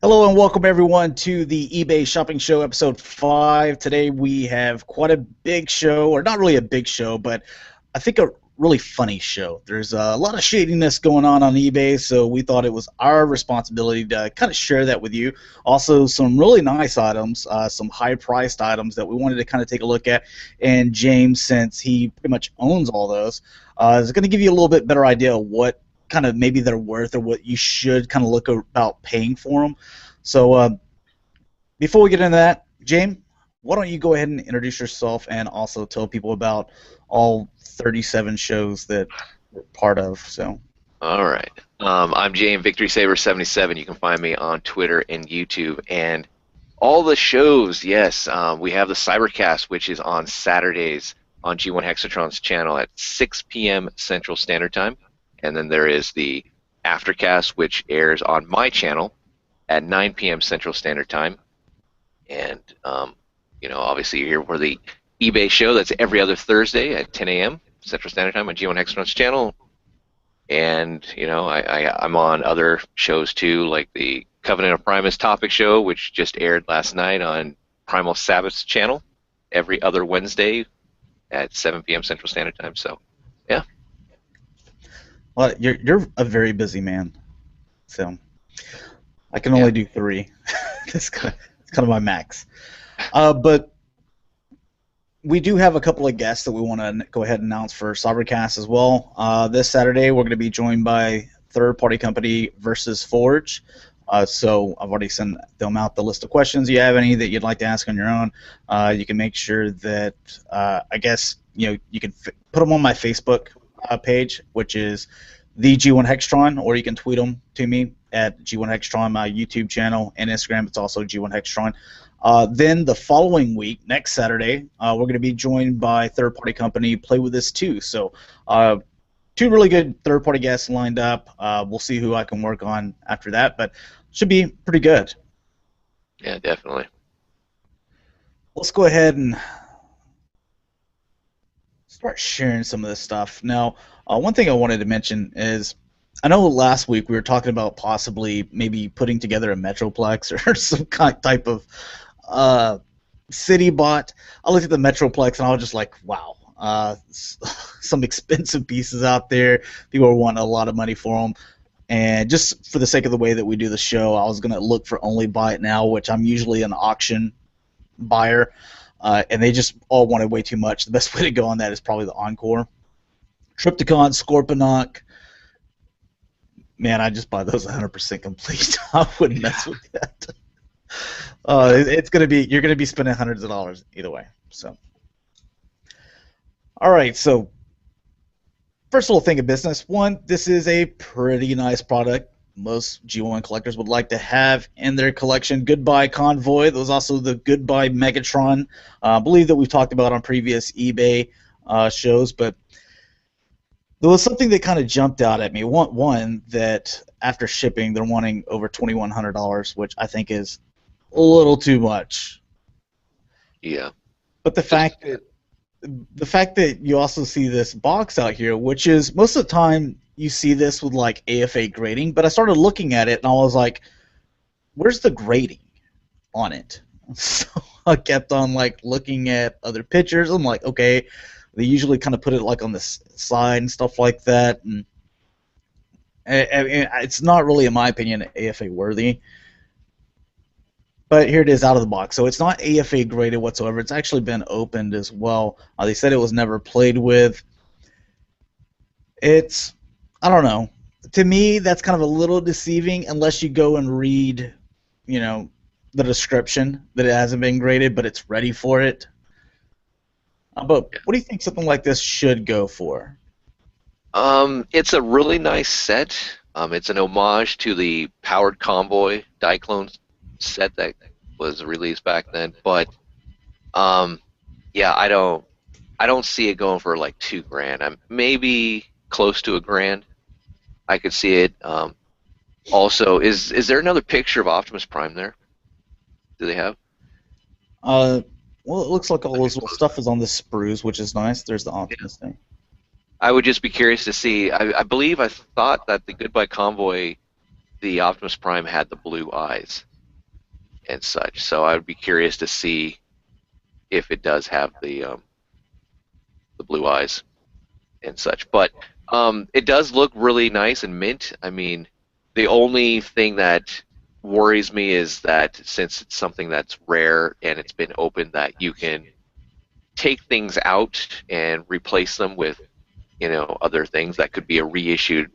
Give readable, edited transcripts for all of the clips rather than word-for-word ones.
Hello and welcome everyone to the eBay Shopping Show episode 5. Today we have quite a big show, or not really a big show, but I think a really funny show. There's a lot of shadiness going on eBay, so we thought it was our responsibility to kind of share that with you. Also, some really nice items, some high-priced items that we wanted to kind of take a look at. And James, since he pretty much owns all those, is going to give you a little bit better idea of what kind of maybe they're worth or what you should kind of look about paying for them. So before we get into that, James, why don't you go ahead and introduce yourself and also tell people about all 37 shows that we're part of. So. All right. I'm Jaim Victory Saber 77. You can find me on Twitter and YouTube and all the shows. Yes, we have the Cybercast, which is on Saturdays on G1 Hexatron's channel at 6 p.m. Central Standard Time, and then there is the Aftercast, which airs on my channel at 9 p.m. Central Standard Time. And obviously you're here for the eBay show. That's every other Thursday at 10 a.m. Central Standard Time on G1 Hexatron's channel. And I'm on other shows too, like the Covenant of Primus topic show, which just aired last night on Primal Sabbath's channel every other Wednesday at 7 p.m. Central Standard Time. So, yeah. Well, you're a very busy man, so I can only do 3. It's kind of my max. But we do have a couple of guests that we want to go ahead and announce for Cybercast as well. This Saturday, we're going to be joined by third-party company Versus Forge. So I've already sent them out the list of questions. You have any that you'd like to ask on your own, you can make sure that, I guess, you can put them on my Facebook page, which is the G1 Hextron, or you can tweet them to me at G1 Hextron, my YouTube channel, and Instagram. It's also G1 Hextron. Then the following week, next Saturday, we're going to be joined by third-party company Play With This Too. So 2 really good third-party guests lined up. We'll see who I can work on after that, but should be pretty good. Yeah, definitely. Let's go ahead and start sharing some of this stuff. Now, one thing I wanted to mention is, I know last week we were talking about possibly maybe putting together a Metroplex or some type of city bot. I looked at the Metroplex and I was just like, wow, some expensive pieces out there. People are wanting a lot of money for them. And just for the sake of the way that we do the show, I was going to look for Only Buy It Now, which I'm usually an auction buyer. And they just all wanted way too much. The best way to go on that is probably the Encore. Triptychon, Scorponok. Man, I just buy those 100% complete. I wouldn't mess with that. It's gonna be, you're gonna be spending hundreds of dollars either way. So, all right. So, first little thing of business. One, this is a pretty nice product. Most G1 collectors would like to have in their collection. Goodbye Convoy. There was also the Goodbye Megatron. I believe that we've talked about on previous eBay shows, but there was something that kind of jumped out at me. One that after shipping, they're wanting over $2,100, which I think is a little too much. Yeah. But the fact that you also see this box out here, which is most of the time you see this with like AFA grading, but I started looking at it and I was like, where's the grading on it? So I kept on like looking at other pictures. I'm like, okay. They usually kind of put it like on the side and stuff like that, and it's not really, in my opinion, AFA worthy. But here it is out of the box. So it's not AFA graded whatsoever. It's actually been opened as well. They said it was never played with. I don't know. To me, that's kind of a little deceiving unless you go and read, the description that it hasn't been graded, but it's ready for it. But what do you think something like this should go for? It's a really nice set. It's an homage to the Powered Convoy Diaclone set that was released back then. But yeah, I don't see it going for like $2,000. I'm maybe close to $1,000. I could see it. Also, is there another picture of Optimus Prime there? Do they have? Well, it looks like all this little stuff is on the sprues, which is nice. There's the Optimus thing. I would just be curious to see. I believe I thought that the Goodbye Convoy the Optimus Prime had the blue eyes and such. So I would be curious to see if it does have the blue eyes and such. But it does look really nice and mint. I mean, the only thing that worries me is that since it's something that's rare and it's been opened, that you can take things out and replace them with, other things that could be a reissued,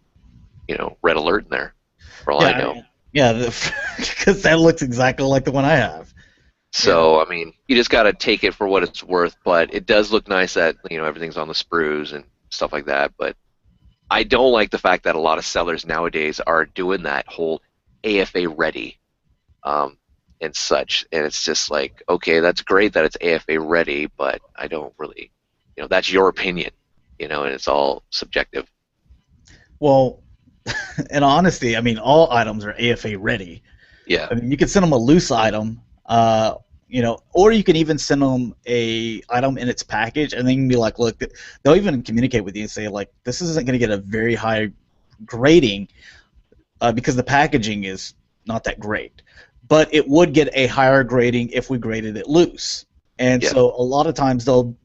red alert in there, for all Yeah, I know. yeah, because that looks exactly like the one I have. You know, So, I mean, you just got to take it for what it's worth, but it does look nice that, everything's on the sprues and stuff like that. But I don't like the fact that a lot of sellers nowadays are doing that whole AFA ready um, and such. And it's just like, okay, that's great that it's AFA ready, but I don't really, that's your opinion, and it's all subjective. well, in honesty, I mean, all items are AFA ready. Yeah, I mean, you can send them a loose item, or you can even send them a item in its package, and they can be like, look, they'll even communicate with you and say like, this isn't going to get a very high grading because the packaging is not that great, but it would get a higher grading if we graded it loose. And yeah, so a lot of times they'll,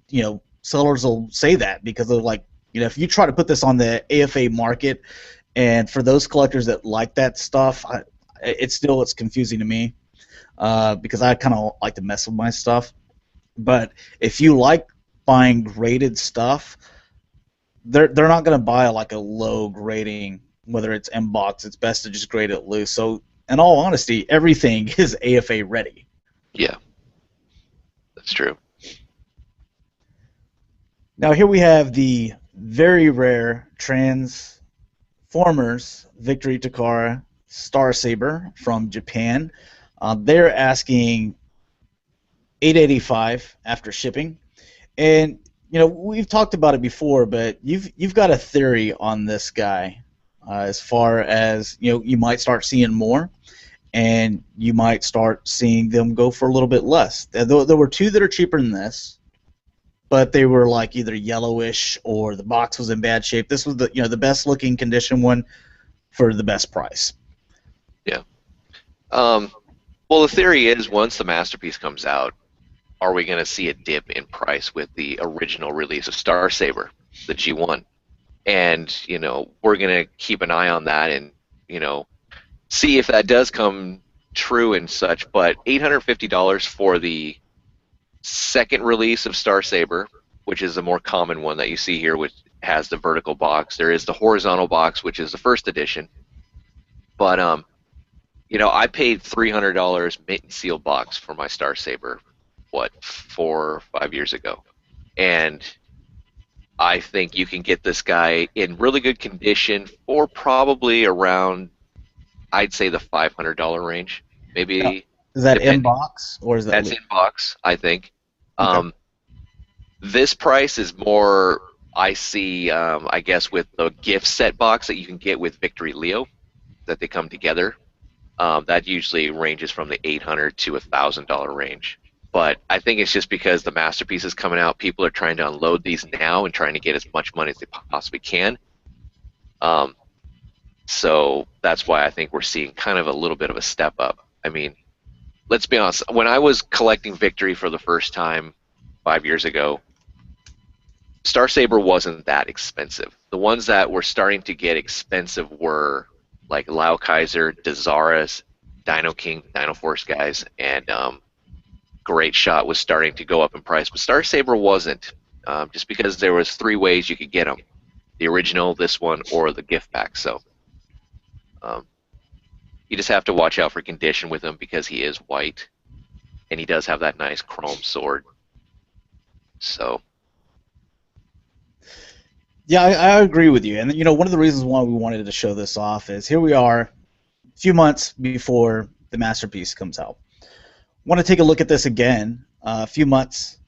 sellers will say that because they're like, if you try to put this on the AFA market, and for those collectors that like that stuff, it's confusing to me because I kind of like to mess with my stuff. But if you like buying graded stuff, they're not going to buy like a low grading, whether it's M box. It's best to just grade it loose. So in all honesty, everything is AFA ready. yeah, that's true. Now here we have the very rare Transformers Victory Takara Star Saber from Japan. They're asking 885 after shipping, and we've talked about it before, but you've got a theory on this guy, as far as you might start seeing more, and you might start seeing them go for a little bit less. There were two that are cheaper than this, but they were like either yellowish or the box was in bad shape. This was the best looking condition one for the best price. Yeah. Um, well, the theory is once the masterpiece comes out, are we going to see a dip in price with the original release of Star Saber, the G1? And, we're going to keep an eye on that and, see if that does come true and such. But $850 for the second release of Star Saber, which is the more common one that you see here, which has the vertical box. There is the horizontal box, which is the first edition. But, I paid $300 mint and seal box for my Star Saber, 4 or 5 years ago. And I think you can get this guy in really good condition for probably around, I'd say, the $500 range, Now, maybe, is that in depending. box or is that That's loose? in box, I think. Okay. This price is more, I see, I guess, with the gift set box that you can get with Victory Leo, that they come together. That usually ranges from the $800 to $1,000 range. But I think it's just because the masterpiece is coming out, people are trying to unload these now and trying to get as much money as they possibly can. Um, so that's why I think we're seeing kind of a little bit of a step up. I mean, let's be honest. When I was collecting Victory for the first time 5 years ago, Star Saber wasn't that expensive. The ones that were starting to get expensive were like Leokaiser, Dazaras, Dino King, Dino Force guys, and Great Shot was starting to go up in price, but Star Saber wasn't, just because there was three ways you could get them: the original, this one, or the gift pack. So um, you just have to watch out for condition with him because he is white, and he does have that nice chrome sword. So Yeah, I agree with you. And one of the reasons why we wanted to show this off is here we are, a few months before the masterpiece comes out. Want to take a look at this again, a few months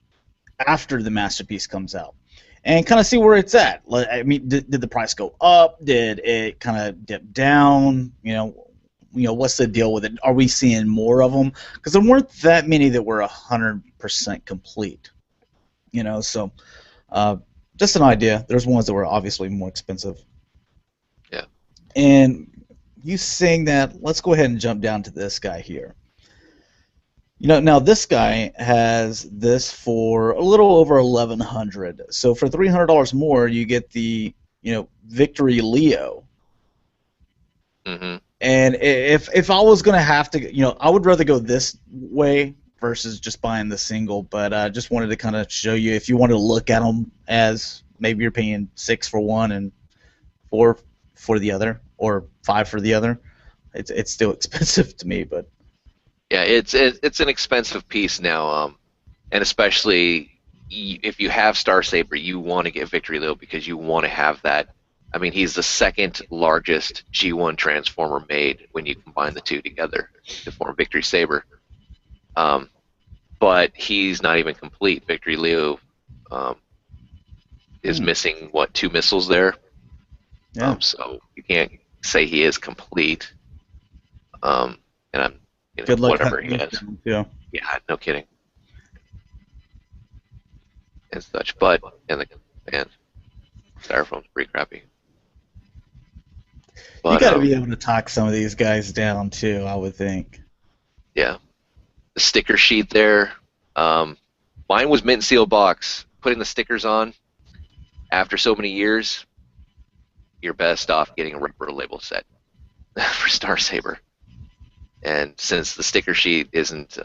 after the masterpiece comes out, and kind of see where it's at. I mean, did the price go up? Did it kind of dip down? What's the deal with it? Are we seeing more of them? Because there weren't that many that were 100% complete. So just an idea. There's ones that were obviously more expensive. yeah, And you saying that, let's go ahead and jump down to this guy here. Now this guy has this for a little over 1,100. So for $300 more, you get the Victory Leo. Mm-hmm. And if I was gonna have to, I would rather go this way versus just buying the single. But I just wanted to kind of show you, if you wanted to look at them as maybe you're paying 6 for one and 4 for the other, or 5 for the other, it's still expensive to me. But Yeah, it's an expensive piece now, and especially if you have Star Saber, you want to get Victory Leo because you want to have that. I mean, he's the second largest G1 transformer made when you combine the two together to form Victory Saber. But he's not even complete. Victory Leo is missing, what, 2 missiles there? yeah, So you can't say he is complete. And I'm, good luck whatever he hunting is. them, too. Yeah, no kidding. And such, but and styrofoam's pretty crappy. But, You got to be able to talk some of these guys down too, I would think. yeah, the sticker sheet there. Mine was mint and seal box. Putting the stickers on after so many years, you're best off getting a rubber label set for Star Saber. And since the sticker sheet hasn't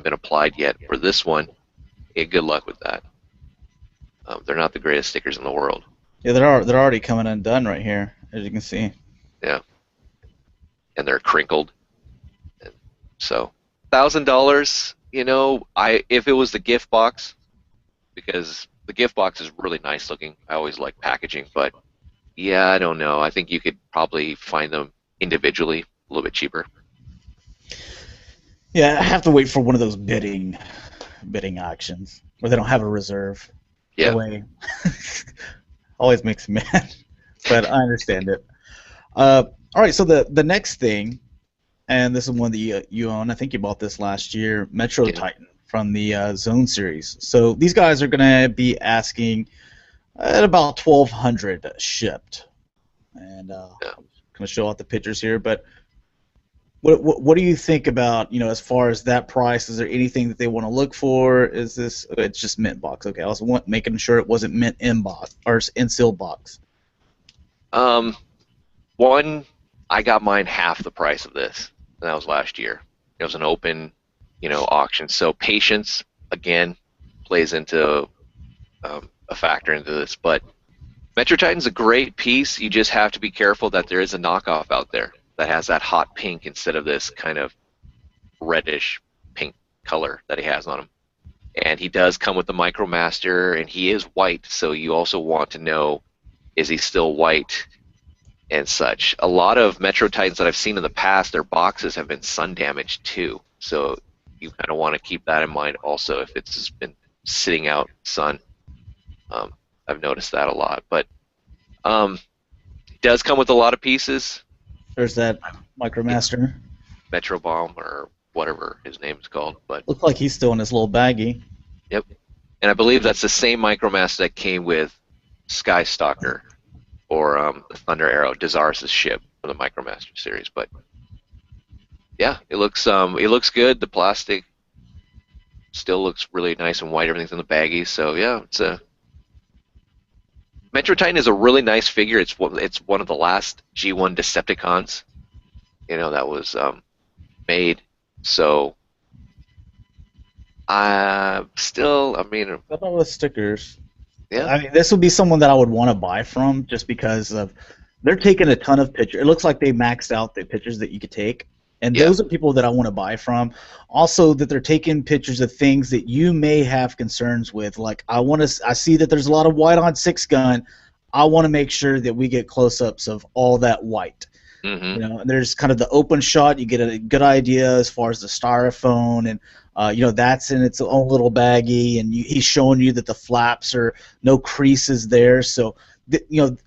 been applied yet for this one, good luck with that. They're not the greatest stickers in the world. Yeah, they're already coming undone right here, as you can see. Yeah, and they're crinkled. And so $1,000, if it was the gift box, because the gift box is really nice looking. I always like packaging, but yeah, I don't know. I think you could probably find them individually a little bit cheaper. Yeah, I have to wait for one of those bidding auctions where they don't have a reserve. Yeah. That way, always makes me mad, but I understand it. All right, so the next thing, and this is one that you own. I think you bought this last year, Metro Titan from the Zone series. So these guys are going to be asking at about 1,200 shipped, and I'm going to show out the pictures here. But what do you think about, as far as that price? Is there anything that they want to look for? Is this, it's just mint box? Okay, I was making sure it wasn't mint in box or in seal box. One, I got mine half the price of this. That was last year. It was an open, auction. So patience, again, plays into a factor into this. But Metro Titan's a great piece. You just have to be careful that there is a knockoff out there that has that hot pink instead of this kind of reddish pink color that he has on him. And he does come with the MicroMaster, and he is white, so you also want to know, is he still white and such. A lot of Metro Titans that I've seen in the past, their boxes have been sun damaged too, so you kind of want to keep that in mind also if it's been sitting out in the sun. I've noticed that a lot, but it does come with a lot of pieces. There's that MicroMaster. Metro Bomb or whatever his name is called, but looks like he's still in his little baggie. Yep, and I believe that's the same MicroMaster that came with Skystalker or the Thunder Arrow, Dzaris' ship for the MicroMaster series. But yeah, it looks good. The plastic still looks really nice and white. Everything's in the baggie, so yeah, it's a Metro Titan is a really nice figure. It's one of the last G1 Decepticons, that was made. So still, I mean, What about with stickers? Yeah. I mean, this would be someone that I would want to buy from just because of they're taking a ton of pictures. It looks like they maxed out the pictures that you could take. And those are people that I want to buy from. Also, that they're taking pictures of things that you may have concerns with. Like, I see that there's a lot of white on 6-gun. I want to make sure that we get close-ups of all that white. Mm-hmm. And there's kind of the open shot. You get a good idea as far as the styrofoam, and that's in its own little baggie. And he's showing you that the flaps are no creases there. So,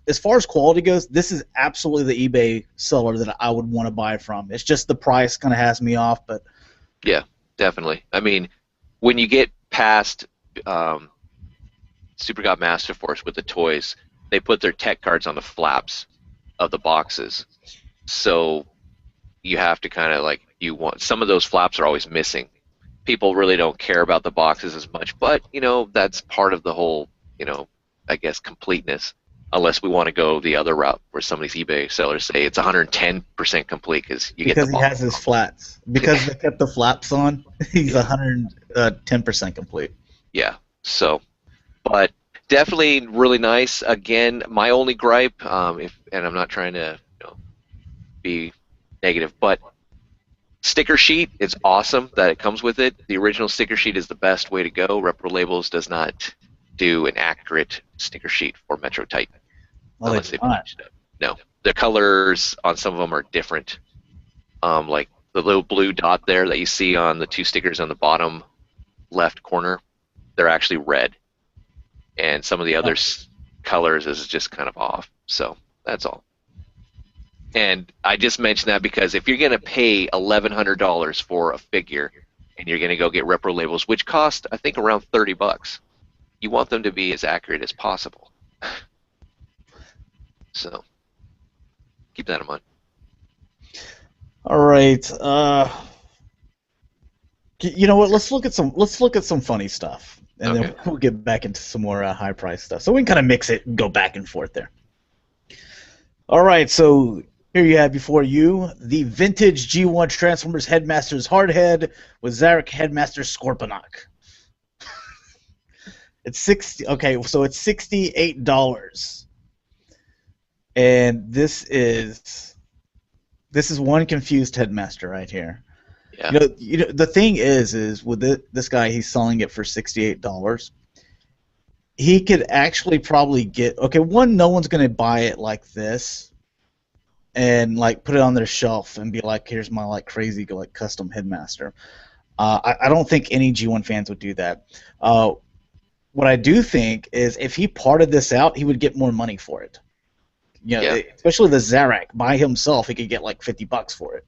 as far as quality goes, this is absolutely the eBay seller that I would want to buy from. It's just the price kind of has me off, but yeah, definitely. I mean, when you get past Super God Master Force with the toys, they put their tech cards on the flaps of the boxes, So you have to kind of like some of those flaps are always missing. People really don't care about the boxes as much, but that's part of the whole, I guess completeness. Unless we want to go the other route where some of these eBay sellers say it's 110% complete because you get the Because he box. has his flats. Because they kept the flaps on, he's Yeah. 110% complete. Yeah. So, but definitely really nice. Again, my only gripe, and I'm not trying to be negative, but sticker sheet, it's awesome that it comes with it. The original sticker sheet is the best way to go. Repro Labels does not do an accurate sticker sheet for Metro Titan Well, they unless do they not. package it up. No, the colors on some of them are different. Like the little blue dot there that you see on the two stickers on the bottom left corner, they're actually red, and some of the other colors is just kind of off. So that's all. And I just mentioned that because if you're going to pay $1,100 for a figure and you're going to go get repro labels, which cost I think around $30, you want them to be as accurate as possible. So keep that in mind. All right. You know what? Let's look at some funny stuff, and Okay. then we'll get back into some more high price stuff. So we can kind of mix it and go back and forth there. All right. So here you have before you the vintage G1 Transformers Headmaster's Hardhead with Zarek Headmaster Scorponok. It's 60. Okay, so it's $68, and this is one confused Headmaster right here. Yeah. The thing is with this guy, he's selling it for $68. He could actually probably get one. No one's gonna buy it like this and like put it on their shelf and be like, "Here's my like crazy like custom Headmaster." I don't think any G1 fans would do that. What I do think is if he parted this out, he would get more money for it. Yeah. Especially the Zarak by himself, he could get like $50 for it.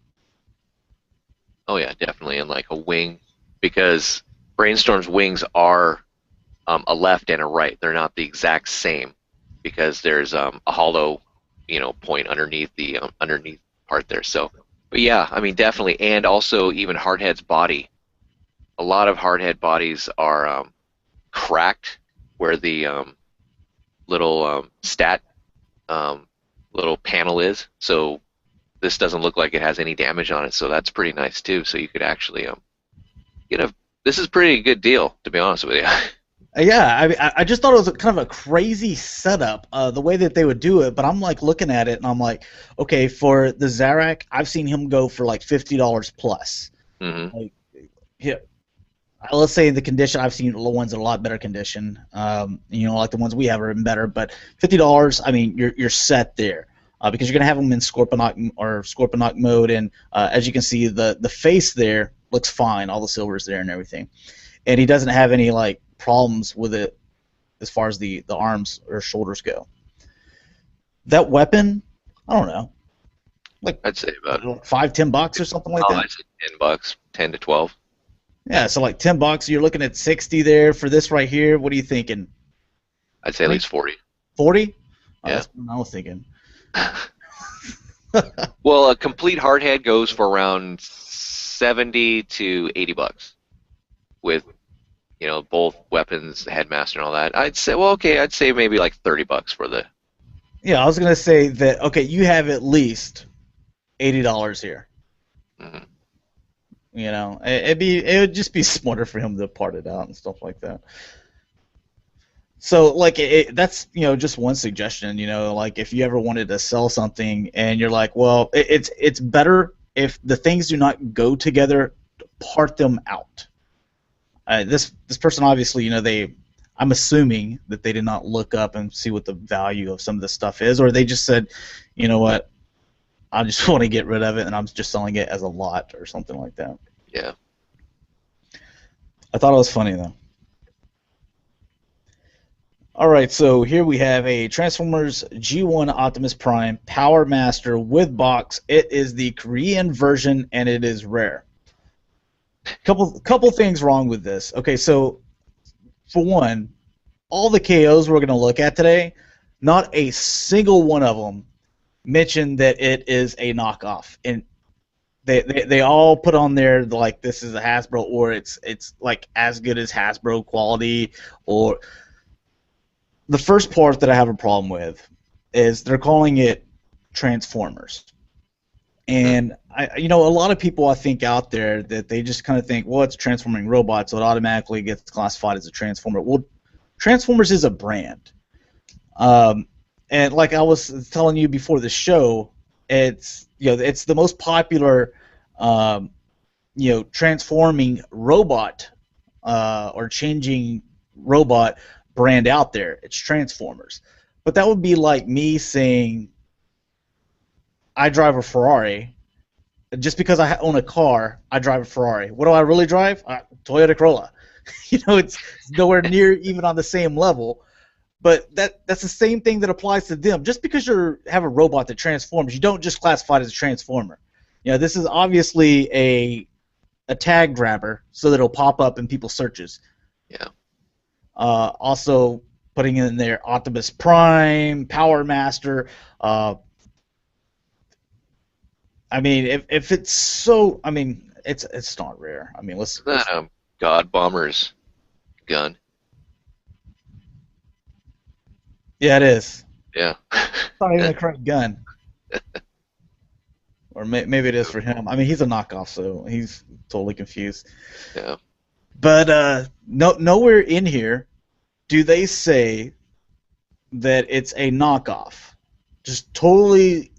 Oh yeah, definitely. And like a wing, because Brainstorm's wings are a left and a right. They're not the exact same because there's a hollow, point underneath the underneath part there. So, but yeah, I mean definitely, and also even Hardhead's body. A lot of Hardhead bodies are cracked where the little stat little panel is. So this doesn't look like it has any damage on it. So that's pretty nice too. So you could actually this is a pretty good deal, to be honest with you. Yeah, I mean, I just thought it was kind of a crazy setup, the way that they would do it. But I'm like looking at it, and I'm like, okay, for the Zarak, I've seen him go for like $50 plus. Mm-hmm. Like, yeah, let's say the condition I've seen ones in a lot better condition. Like the ones we have are even better. But $50, I mean, you're set there. Because you're gonna have them in Scorponok mode, and as you can see, the face there looks fine, all the silver's there and everything, and he doesn't have any like problems with it as far as the arms or shoulders go. That weapon, I don't know, like I'd say about $5-10 or something like that. I'd say $10, 10 to 12. Yeah, so like $10, you're looking at 60 there for this right here. What are you thinking? I'd say at least 40. 40? Oh, Yeah. that's what I was thinking. Well, a complete hardhead goes for around 70 to $80 with both weapons, the headmaster and all that. I'd say maybe like $30 for the. Yeah, I was gonna say that. Okay, you have at least $80 here. Mm-hmm. It would just be smarter for him to part it out and stuff like that. So like that's just one suggestion. Like if you ever wanted to sell something and you're like, well, it's better if the things do not go together, part them out. This person obviously, I'm assuming that they did not look up and see what the value of some of this stuff is, or they just said, you know what, I just want to get rid of it and I'm just selling it as a lot or something like that. Yeah. I thought it was funny though. All right, so here we have a Transformers G1 Optimus Prime Power Master with box. It is the Korean version and it is rare. Couple things wrong with this. Okay, so for one, all the KOs we're going to look at today, not a single one of them mention that it is a knockoff, and they all put on there like this is a Hasbro, or it's like as good as Hasbro quality. Or the first part that I have a problem with is they're calling it Transformers. And a lot of people I think out there that they just kind of think, well, it's a transforming robot, so it automatically gets classified as a transformer. Well, Transformers is a brand, and like I was telling you before the show, it's the most popular, transforming robot or changing robot brand out there. It's Transformers, but that would be like me saying I drive a Ferrari. Just because I own a car, I drive a Ferrari. What do I really drive? Toyota Corolla. It's nowhere near even on the same level. But that's the same thing that applies to them. Just because you have a robot that transforms, you don't just classify it as a transformer. This is obviously a tag grabber, so that it'll pop up in people's searches. Yeah. Also putting in there Optimus Prime, Power Master. I mean, if it's so, I mean, it's not rare. I mean, let's. Isn't that God Bomber's gun? Yeah, it is. Yeah. It's not even the correct gun. Or maybe it is for him. I mean, he's a knockoff, so he's totally confused. Yeah. But nowhere in here do they say that it's a knockoff. Just totally,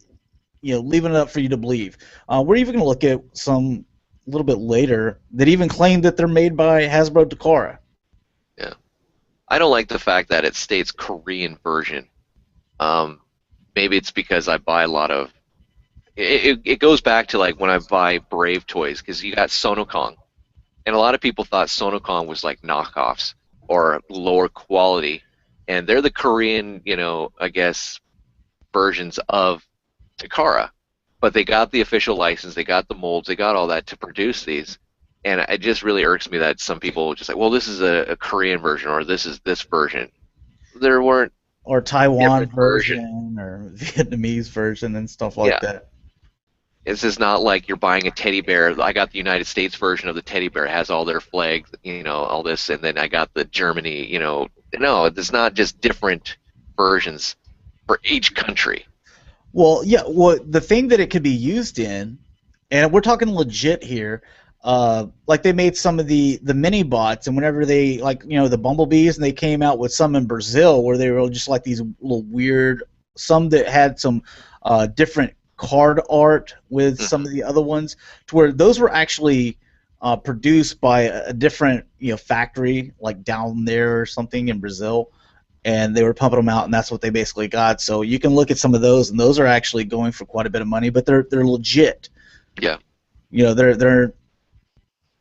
leaving it up for you to believe. We're even going to look at some a little bit later that even claim that they're made by Hasbro Takara. Yeah. I don't like the fact that it states Korean version. Maybe it's because I buy a lot of. It goes back to like when I buy Brave toys, because you got Sonokong, and a lot of people thought Sonokong was like knockoffs or lower quality, and they're the Korean, I guess, versions of Takara. But they got the official license, they got the molds, they got all that to produce these, and it just really irks me that some people just like, well, this is a Korean version, or this is this version. There weren't. Or Taiwan version or Vietnamese version and stuff like that. This is not like you're buying a teddy bear. I got the United States version of the teddy bear. It has all their flags, all this, and then I got the Germany, No, it's not just different versions for each country. Well, yeah, the thing that it could be used in, and we're talking legit here, like they made some of the mini bots, and whenever they, the bumblebees, and they came out with some in Brazil where they were just like these little weird, some that had some different card art with some of the other ones, to where those were actually produced by a different factory, like down there or something in Brazil, and they were pumping them out, and that's what they basically got. So you can look at some of those, and those are actually going for quite a bit of money, but they're legit. Yeah. They're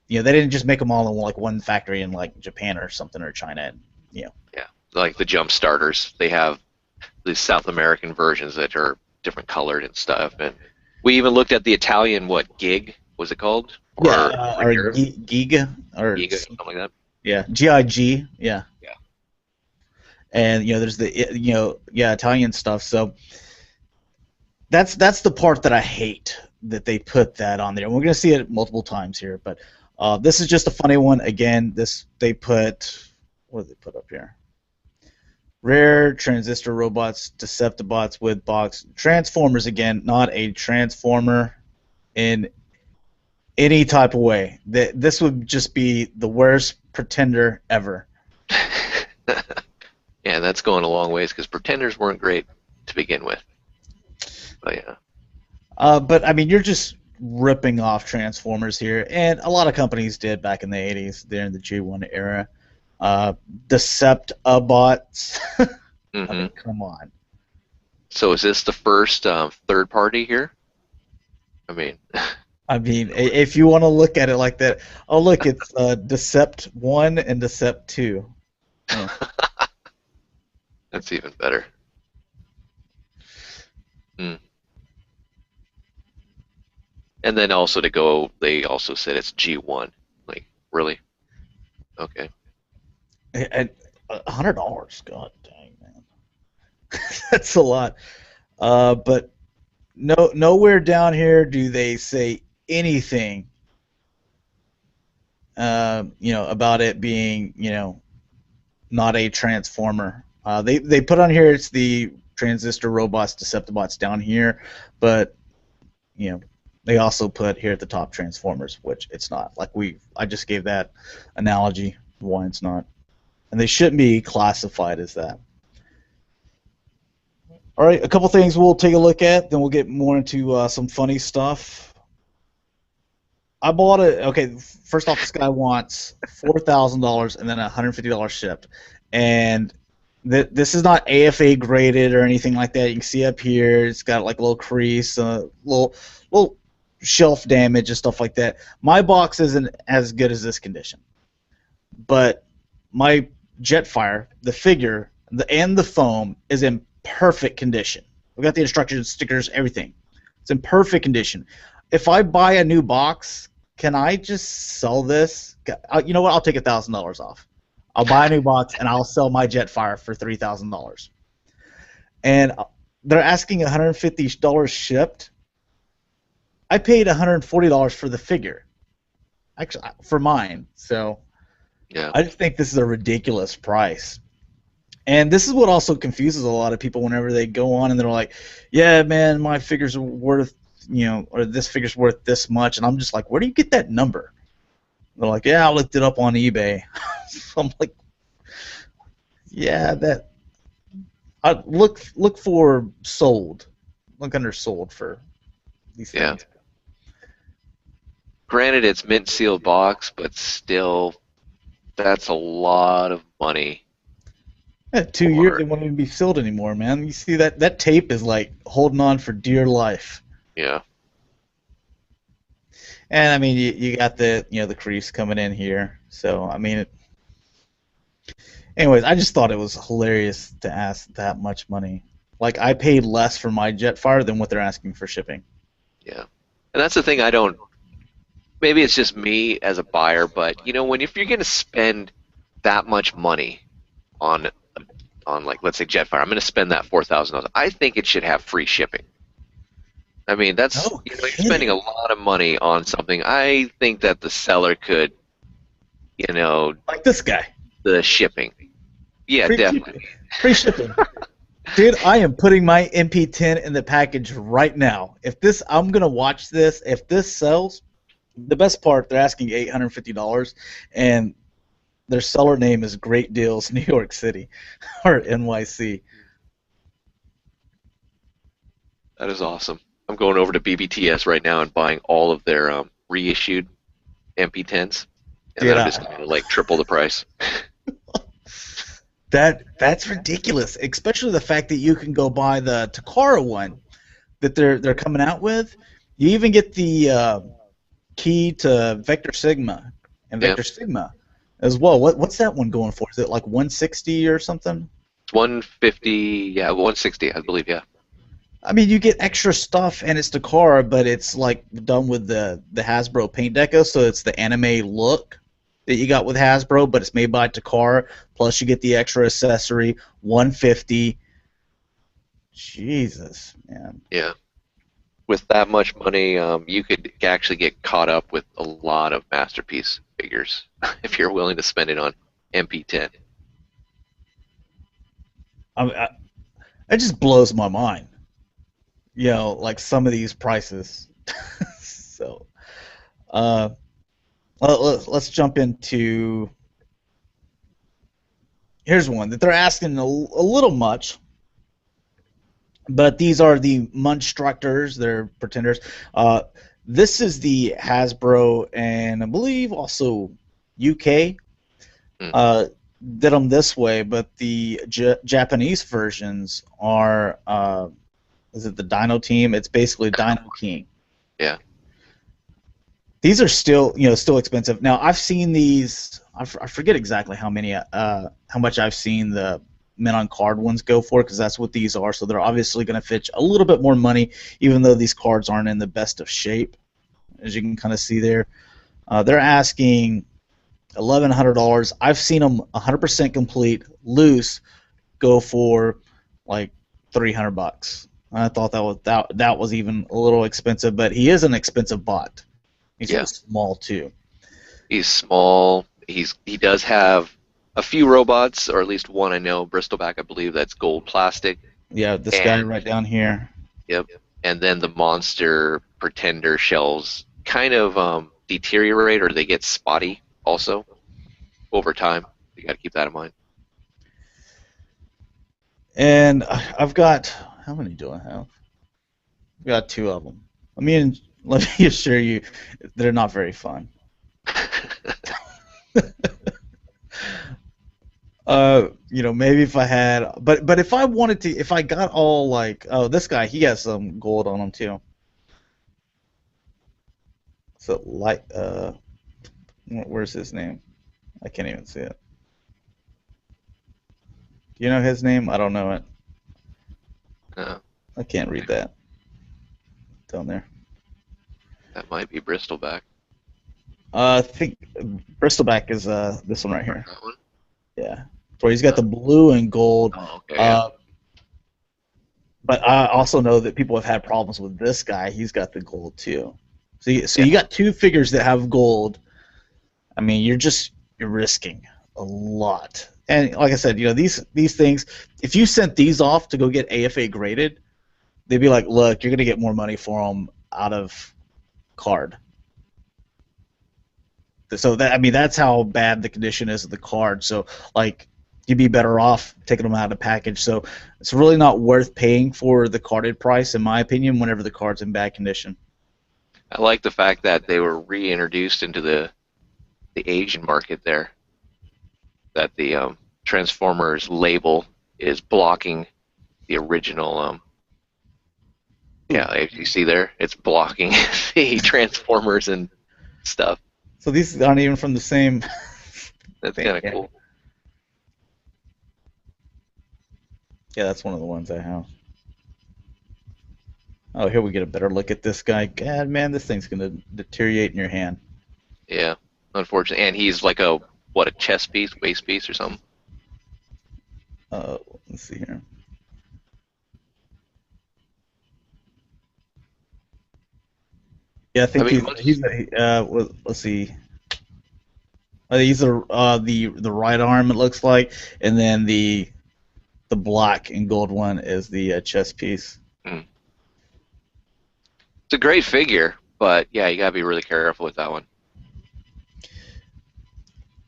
they didn't just make them all in like one factory in like Japan or something, or China, and Yeah, like the jump starters, they have the South American versions that are different colored and stuff, and we even looked at the Italian gig was it called? Or Giga or Giga, something like that. Yeah, GIG. Yeah. Yeah. And there's the Italian stuff. So that's the part that I hate, that they put that on there. And we're gonna see it multiple times here, but this is just a funny one. Again, they put, what did they put up here? Rare transistor robots, Deceptibots with box. Transformers, again, not a transformer in any type of way. This would just be the worst pretender ever. Yeah, that's going a long ways, because pretenders weren't great to begin with. But yeah. But I mean, you're just ripping off Transformers here, and a lot of companies did back in the 80s, during the G1 era. Deceptibots. I mean, come on. So is this the first third party here? I mean, if you want to look at it like that, oh look, it's Decept 1 and Decept 2. Yeah. That's even better. And then also they also said it's G1. Like, really? Okay. At $100, god dang, man. That's a lot. But nowhere down here do they say anything, about it being, not a transformer. They put on here it's the transistor robots, Deceptibots down here, but you know they also put here at the top transformers, which it's not. Like I just gave that analogy why it's not, and they shouldn't be classified as that. All right, a couple things we'll take a look at, then we'll get more into some funny stuff. I bought it. Okay, first off, this guy wants $4,000 and then $150 shipped, and this is not AFA graded or anything like that. You can see up here, it's got like a little crease, little shelf damage and stuff like that. My box isn't as good as this condition, but my Jetfire, the figure, and the foam is in perfect condition. We got the instructions, stickers, everything. It's in perfect condition. If I buy a new box, can I just sell this? You know what? I'll take $1,000 off. I'll buy a new box and I'll sell my Jetfire for $3,000. And they're asking $150 shipped. I paid $140 for the figure, actually, for mine. So Yeah. I just think this is a ridiculous price. And this is what also confuses a lot of people whenever they go on and they're like, yeah, man, my figures are worth, or this figure's worth this much. And I'm just like, where do you get that number? They're like, yeah, I looked it up on eBay. So I'm like, yeah, I look for sold. Look under sold for these things. Granted, it's mint sealed box, but still, that's a lot of money. Yeah, 2 years, it won't even be filled anymore, man. You see that tape is like holding on for dear life. Yeah. And I mean, you got the crease coming in here. So I mean, anyways, I just thought it was hilarious to ask that much money. Like I paid less for my Jetfire than what they're asking for shipping. Yeah, and that's the thing I don't. Maybe it's just me as a buyer, but if you're going to spend that much money on like, let's say Jetfire, I'm going to spend that $4,000. I think it should have free shipping. I mean, that's you're spending a lot of money on something. I think that the seller could, like this guy, the shipping. Yeah, free definitely. Shipping. Free shipping. Dude, I am putting my MP10 in the package right now. I'm going to watch this. If this sells, the best part, they're asking $850, and their seller name is Great Deals New York City, or NYC. That is awesome. I'm going over to BBTS right now and buying all of their reissued MP10s, and then I'm just going to like triple the price. That's ridiculous, especially the fact that you can go buy the Takara one that they're coming out with. You even get the key to Vector Sigma and Vector Sigma as well. What's that one going for? Is it like 160 or something? It's 150, yeah, 160, I believe, yeah. I mean, you get extra stuff, and it's Takara, but it's like done with the Hasbro paint deco, so it's the anime look that you got with Hasbro, but it's made by Takara. Plus, you get the extra accessory, 150. Jesus, man. Yeah. With that much money, you could actually get caught up with a lot of masterpiece figures if you're willing to spend it on MP10. It just blows my mind. Like some of these prices. So, let's jump into. Here's one that they're asking a little much. But these are the Munstructors. They're pretenders. This is the Hasbro and I believe also UK did them this way, but the Japanese versions are is it the Dino Team? It's basically Dino King. Yeah. These are still expensive. Now I've seen these. I forget exactly how much I've seen the men on card ones go for, because that's what these are. So they're obviously going to fetch a little bit more money, even though these cards aren't in the best of shape, as you can kind of see there. They're asking $1,100. I've seen them 100% complete, loose, go for like $300. I thought that was even a little expensive, but he is an expensive bot. He's Yeah. really small too. He's small. He does have a few robots, or at least one I know, Bristleback, I believe, that's gold plastic. Yeah, this guy And right down here. yep. And then the monster pretender shells kind of deteriorate, or they get spotty also over time. You got to keep that in mind. And I've got, how many do I have? I've got 2 of them. Let me assure you, they're not very fun. Maybe if I had, but if I wanted to, if I got all like, oh, this guy, he has some gold on him too. So like, where's his name? I can't even see it. Do you know his name? I don't know it. I can't read that down there. That might be Bristleback. I think Bristleback is this one right here. That one? Yeah, where he's got the blue and gold. Oh, okay. Yeah. But I also know that people have had problems with this guy. He's got the gold too. So you got 2 figures that have gold. I mean, you're risking a lot. And like I said, these things. If you sent these off to go get AFA graded, they'd be like, "Look, you're gonna get more money for them out of card." So that's how bad the condition is of the card. So like, you'd be better off taking them out of the package. So it's really not worth paying for the carded price, in my opinion, whenever the card's in bad condition. I like the fact that they were reintroduced into the Asian market there. That the Transformers label is blocking the original. Yeah, if you see there, it's blocking the Transformers and stuff. So these aren't even from the same. That's kind of cool. Yeah, that's one of the ones I have. Oh, here we get a better look at this guy. God, man, this thing's gonna deteriorate in your hand. Yeah, unfortunately, and he's like a chest piece, waist piece, or something. Let's see here. Yeah, I think let's see. He's the right arm, it looks like, and then the black and gold one is the chest piece. Mm. It's a great figure, but yeah, you gotta be really careful with that one.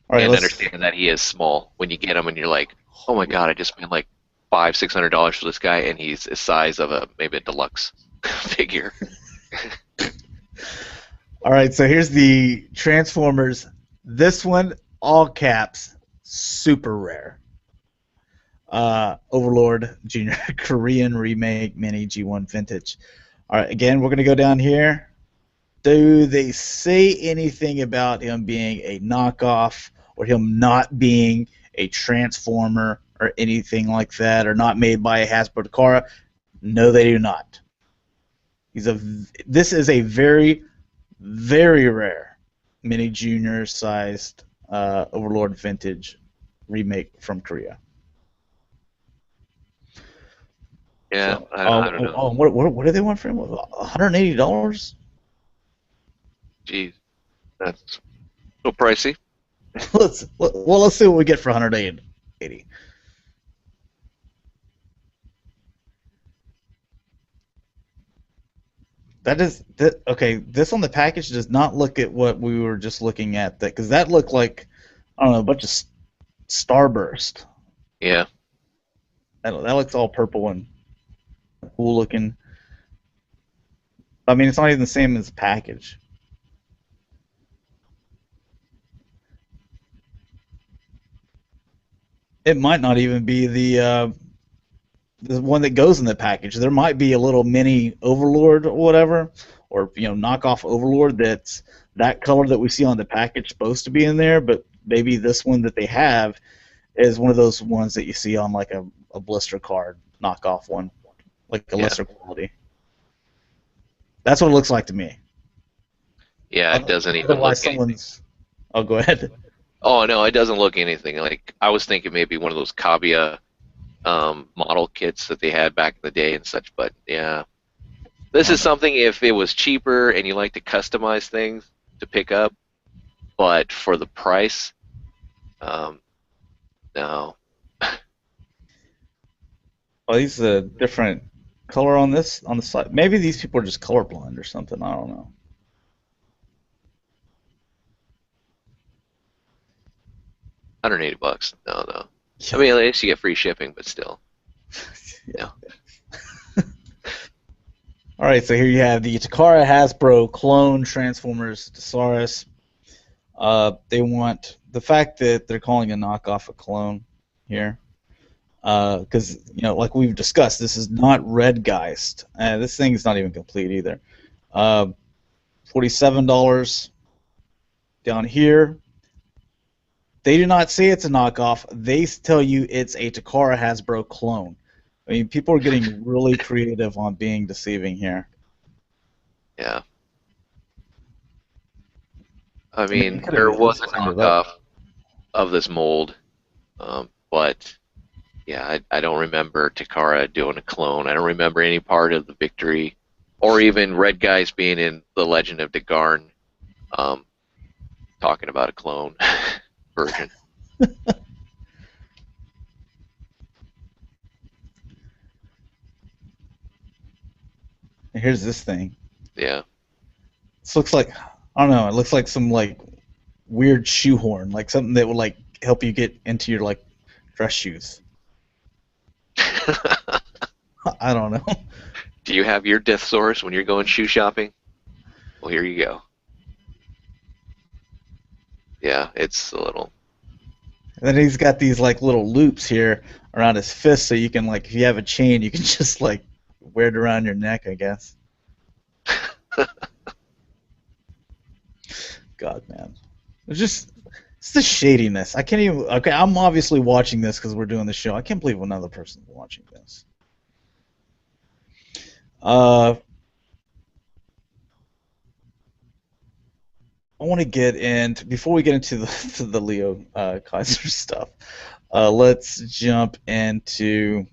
All right, and understand that he is small. When you get him, and you're like, "Oh my god, I just spent like $500-$600 for this guy," and he's the size of maybe a deluxe figure. All right, so here's the Transformers. This one, all caps, super rare. Overlord Jr. Korean remake mini G1 vintage. All right, again, we're gonna go down here. Do they say anything about him being a knockoff or him not being a Transformer or anything like that, or not made by a Hasbro Takara? No, they do not. This is a very, very rare mini junior sized Overlord vintage remake from Korea. Yeah, so, I don't know. Oh, what do they want for him? $180? Jeez, that's a little pricey. let's see what we get for $180. Okay. This on the package does not look at what we were just looking at, because that looked like, I don't know, a bunch of starburst. Yeah. That looks all purple and cool looking. I mean, it's not even the same as the package. It might not even be the one that goes in the package. There might be a little mini Overlord or whatever, or knockoff Overlord that's that color that we see on the package supposed to be in there, but maybe this one that they have is one of those ones that you see on like a blister card knockoff one, like a lesser quality. That's what it looks like to me. Yeah, it doesn't even look anything. Oh, go ahead. Oh, no, it doesn't look anything. Like, I was thinking maybe one of those Kabia model kits that they had back in the day and such. But yeah, this Oh, is no. something if it was cheaper and you like to customize things to pick up, but for the price, um, no. Well, these a different color on this on the side. Maybe these people are just colorblind or something. I don't know. $180. No, no. I Yeah. mean, at least you get free shipping, but still, Yeah. no. All right, so here you have the Takara Hasbro clone Transformers Thesaurus. They want the fact that they're calling a knockoff a clone here, because like we've discussed, this is not Redgeist. This thing's not even complete either. Uh, $47 down here. They do not say it's a knockoff. They tell you it's a Takara Hasbro clone. I mean, people are getting really creative on being deceiving here. Yeah. I I mean, you mean, could have there at was least a cleaned it up. knockoff of this mold, but yeah, I don't remember Takara doing a clone. I don't remember any part of the Victory, or even Red Guys being in the Legend of Degarn, um, talking about a clone version. Here's this thing. Yeah. This looks like, I don't know. It looks like some like weird shoehorn, like something that would like help you get into your like dress shoes. I don't know. Do you have your Death Source when you're going shoe shopping? Well, here you go. Yeah, it's a little. And then he's got these like little loops here around his fist, so you can like if you have a chain, you can just like wear it around your neck, I guess. God, man, it's the shadiness. I can't even. Okay, I'm obviously watching this because we're doing the show. I can't believe another person's watching this. Uh, I want to get into before we get into the to the Leo Kaiser stuff. Let's jump into.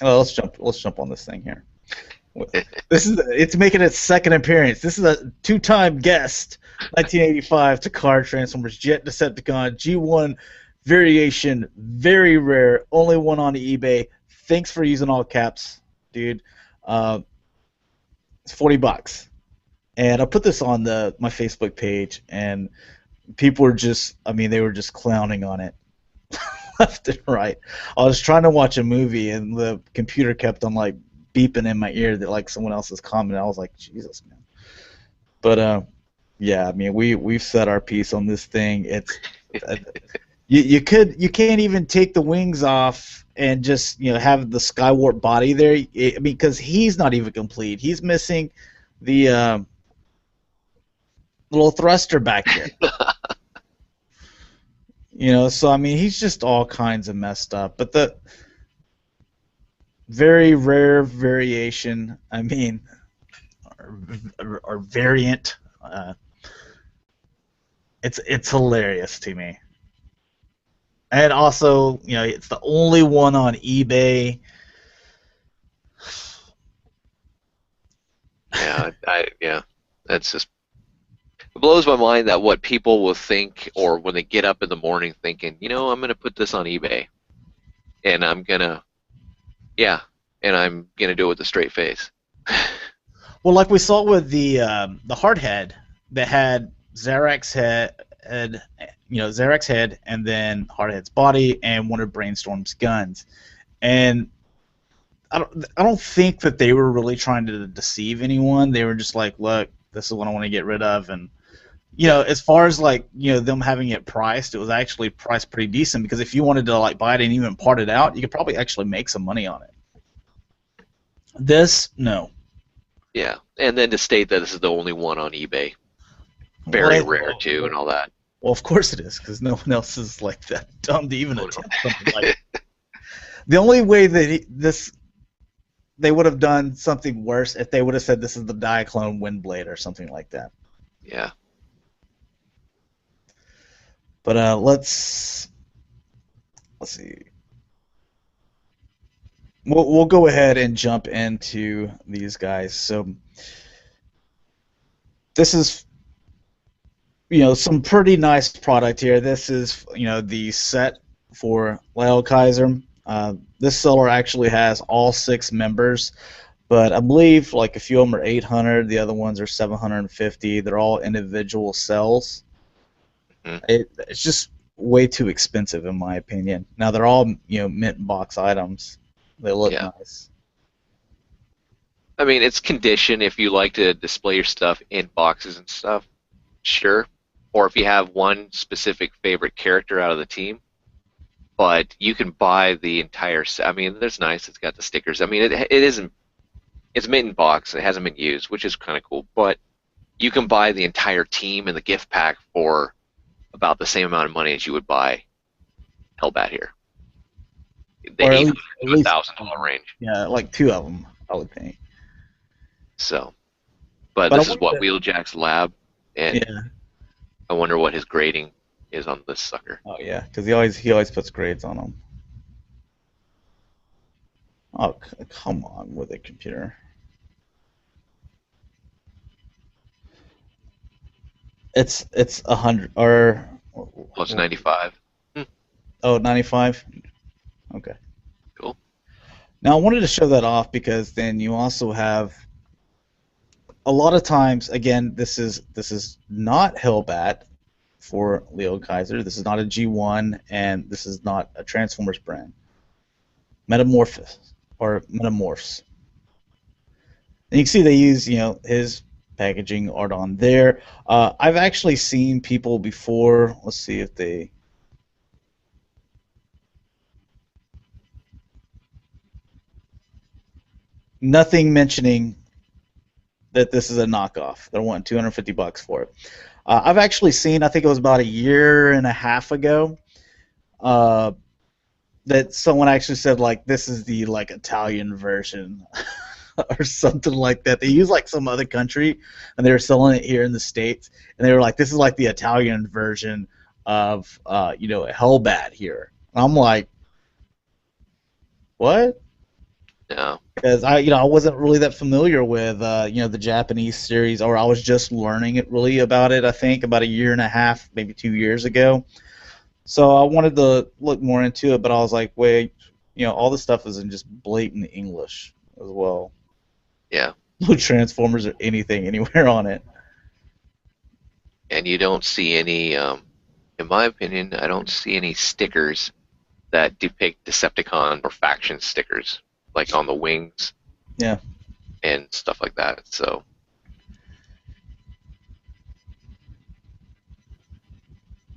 Let's jump on this thing here. It's making its second appearance. This is a two-time guest. 1985 Takara Transformers Jet Decepticon G1 variation, very rare, only one on eBay. Thanks for using all caps, dude. Uh, it's $40, and I put this on my Facebook page, and people were just, I mean, they were just clowning on it left and right. I was trying to watch a movie, and the computer kept on like beeping in my ear that like someone else is commenting. I was like, Jesus, man. But yeah, I mean, we've said our piece on this thing. It's you can't even take the wings off and just have the Skywarp body there. I mean, because he's not even complete. He's missing the little thruster back here. So I mean, he's just all kinds of messed up. But the very rare variation, I mean, or variant, it's hilarious to me. And also, it's the only one on eBay. Yeah, that's just it blows my mind that what people will think, or when they get up in the morning thinking, I'm gonna put this on eBay, and I'm gonna do it with a straight face. Well, like we saw with the hardhead that had Zarak's Zarak's head, and then Hardhead's body, and one of Brainstorm's guns. And I don't think that they were really trying to deceive anyone. They were just like, look, this is what I want to get rid of, and as far as like them having it priced, it was actually priced pretty decent, because if you wanted to like buy it and even part it out, you could probably actually make some money on it. This, no. Yeah, and then to state that this is the only one on eBay, very rare too, and all that. Well, of course it is, because no one else is like that dumb to even attempt something like it. The only way that they would have done something worse if they would have said this is the Diaclone Windblade or something like that. Yeah. But let's see. we'll go ahead and jump into these guys. So this is some pretty nice product here. This is the set for Leokaiser. This seller actually has all 6 members, but I believe like a few of them are 800, the other ones are 750. They're all individual cells. Mhm. It's just way too expensive in my opinion. Now they're all mint box items. They look Yeah. nice. I mean, it's condition if you like to display your stuff in boxes and stuff, sure. Or if you have one specific favorite character out of the team, but you can buy the entire set. I mean, there's nice. It's got the stickers. I mean, it isn't. It's mint in box. It hasn't been used, which is kind of cool. But you can buy the entire team and the gift pack for about the same amount of money as you would buy Hellbat here. The Or 800 at to least $1,000 range. yeah, like 2 of them, I would think. So, but But I this is wanted what to, Wheeljack's lab, and yeah. I wonder what his grading is on this sucker. Oh yeah, because he always puts grades on them. Oh come on with it, computer. It's 100 or Plus 95. Hmm, oh 95. Okay. cool. Now I wanted to show that off because then you also have a lot of times. Again, this is not Hellbat for Leokaiser. This is not a G1, and this is not a Transformers brand. Metamorphosis or Metamorphs. And you can see they use his packaging art on there. I've actually seen people before. Let's see if they. Nothing mentioning that this is a knockoff. They're wanting $250 for it. I've actually seen. I think it was about a year and a half ago. Uh, that someone actually said like this is the like Italian version or something like that. They use like some other country and they were selling it here in the States and they were like this is like the Italian version of Hellbat here. And I'm like, what? No. Because I wasn't really that familiar with the Japanese series, or I was just learning it really about it. I think about a year and a half, maybe 2 years ago. So I wanted to look more into it, but I was like, wait, all this stuff is in just blatant English as well. Yeah. No Transformers or anything anywhere on it. And you don't see any, in my opinion, I don't see any stickers that depict Decepticon or faction stickers, like on the wings Yeah. and stuff like that. So,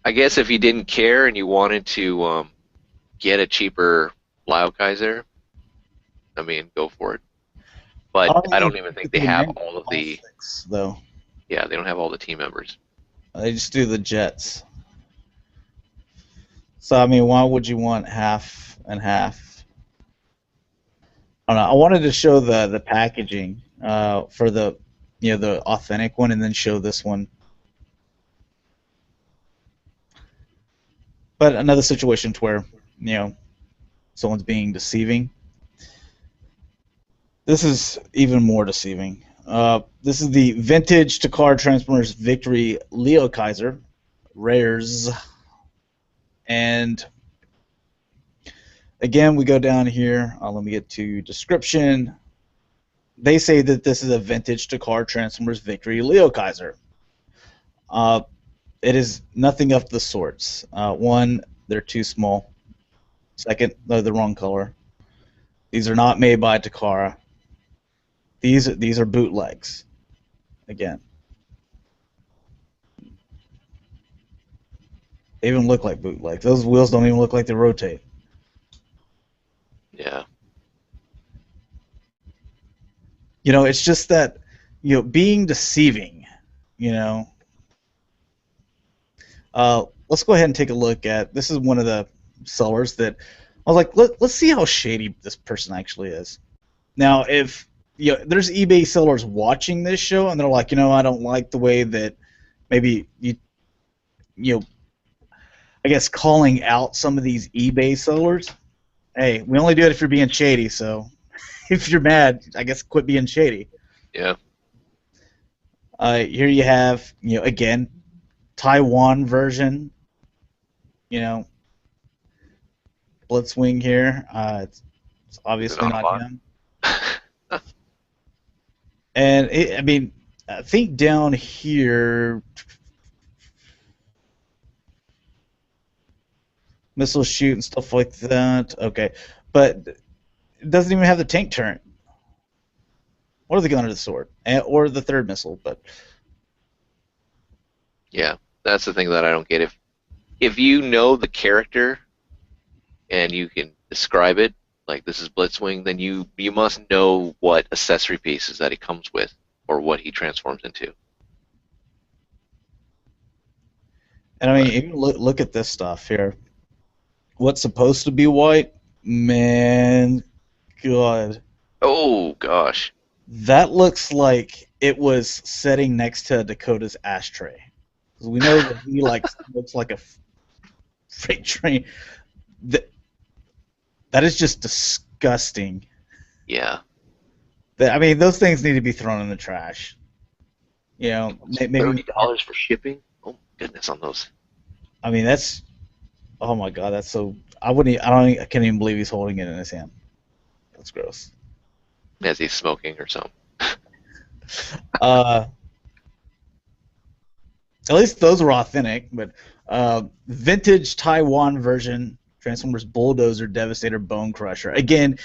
I guess if you didn't care and you wanted to get a cheaper Leokaiser, I mean, go for it. I But don't I even don't even think think they they have make all of all the, 6 though. yeah, they don't have all the team members. They just do the jets. So I mean, why would you want half and half? I don't know. I wanted to show the packaging for the authentic one, and then show this one. But another situation to where someone's being deceiving. This is even more deceiving. This is the vintage Takara Transformers Victory Leokaiser rares, and again we go down here. Let me get to description. They say that this is a vintage Takara Transformers Victory Leokaiser. It is nothing of the sorts. One, they're too small. Second, they're the wrong color. These are not made by Takara. These are bootlegs. Again, they even look like bootlegs. Those wheels don't even look like they rotate. Yeah. It's just that being deceiving. You know, let's go ahead and take a look at. This is one of the sellers that I was like, let's see how shady this person actually is. Now, if there's eBay sellers watching this show and they're like, I don't like the way that maybe you I guess calling out some of these eBay sellers. Hey, we only do it if you're being shady. So if you're mad, I guess quit being shady. Yeah. Here you have, again, Taiwan version. You know, Blitzwing here. It's Is it obviously not a not bot? him. And I mean, I think down here, missile shoot and stuff like that. Okay, but it doesn't even have the tank turret or the gun or the sword or the third missile. But Yeah, that's the thing that I don't get. If you know the character and you can describe it, like this is Blitzwing, then you must know what accessory pieces that he comes with or what he transforms into. and I mean, But even look at this stuff here. What's supposed to be white, man, God, oh gosh, that looks like it was sitting next to Dakota's ashtray. 'Cause we know that he looks like a freight train. That that is just disgusting. yeah, I mean, those things need to be thrown in the trash. Maybe. $30 for shipping. Oh my goodness, on those. I mean, that's. Oh my God, that's so. I wouldn't. I don't. I can't even believe he's holding it in his hand. That's gross. As he's smoking or something. Uh, at least those were authentic, but vintage Taiwan version Transformers Bulldozer, Devastator, Bone Crusher. Again,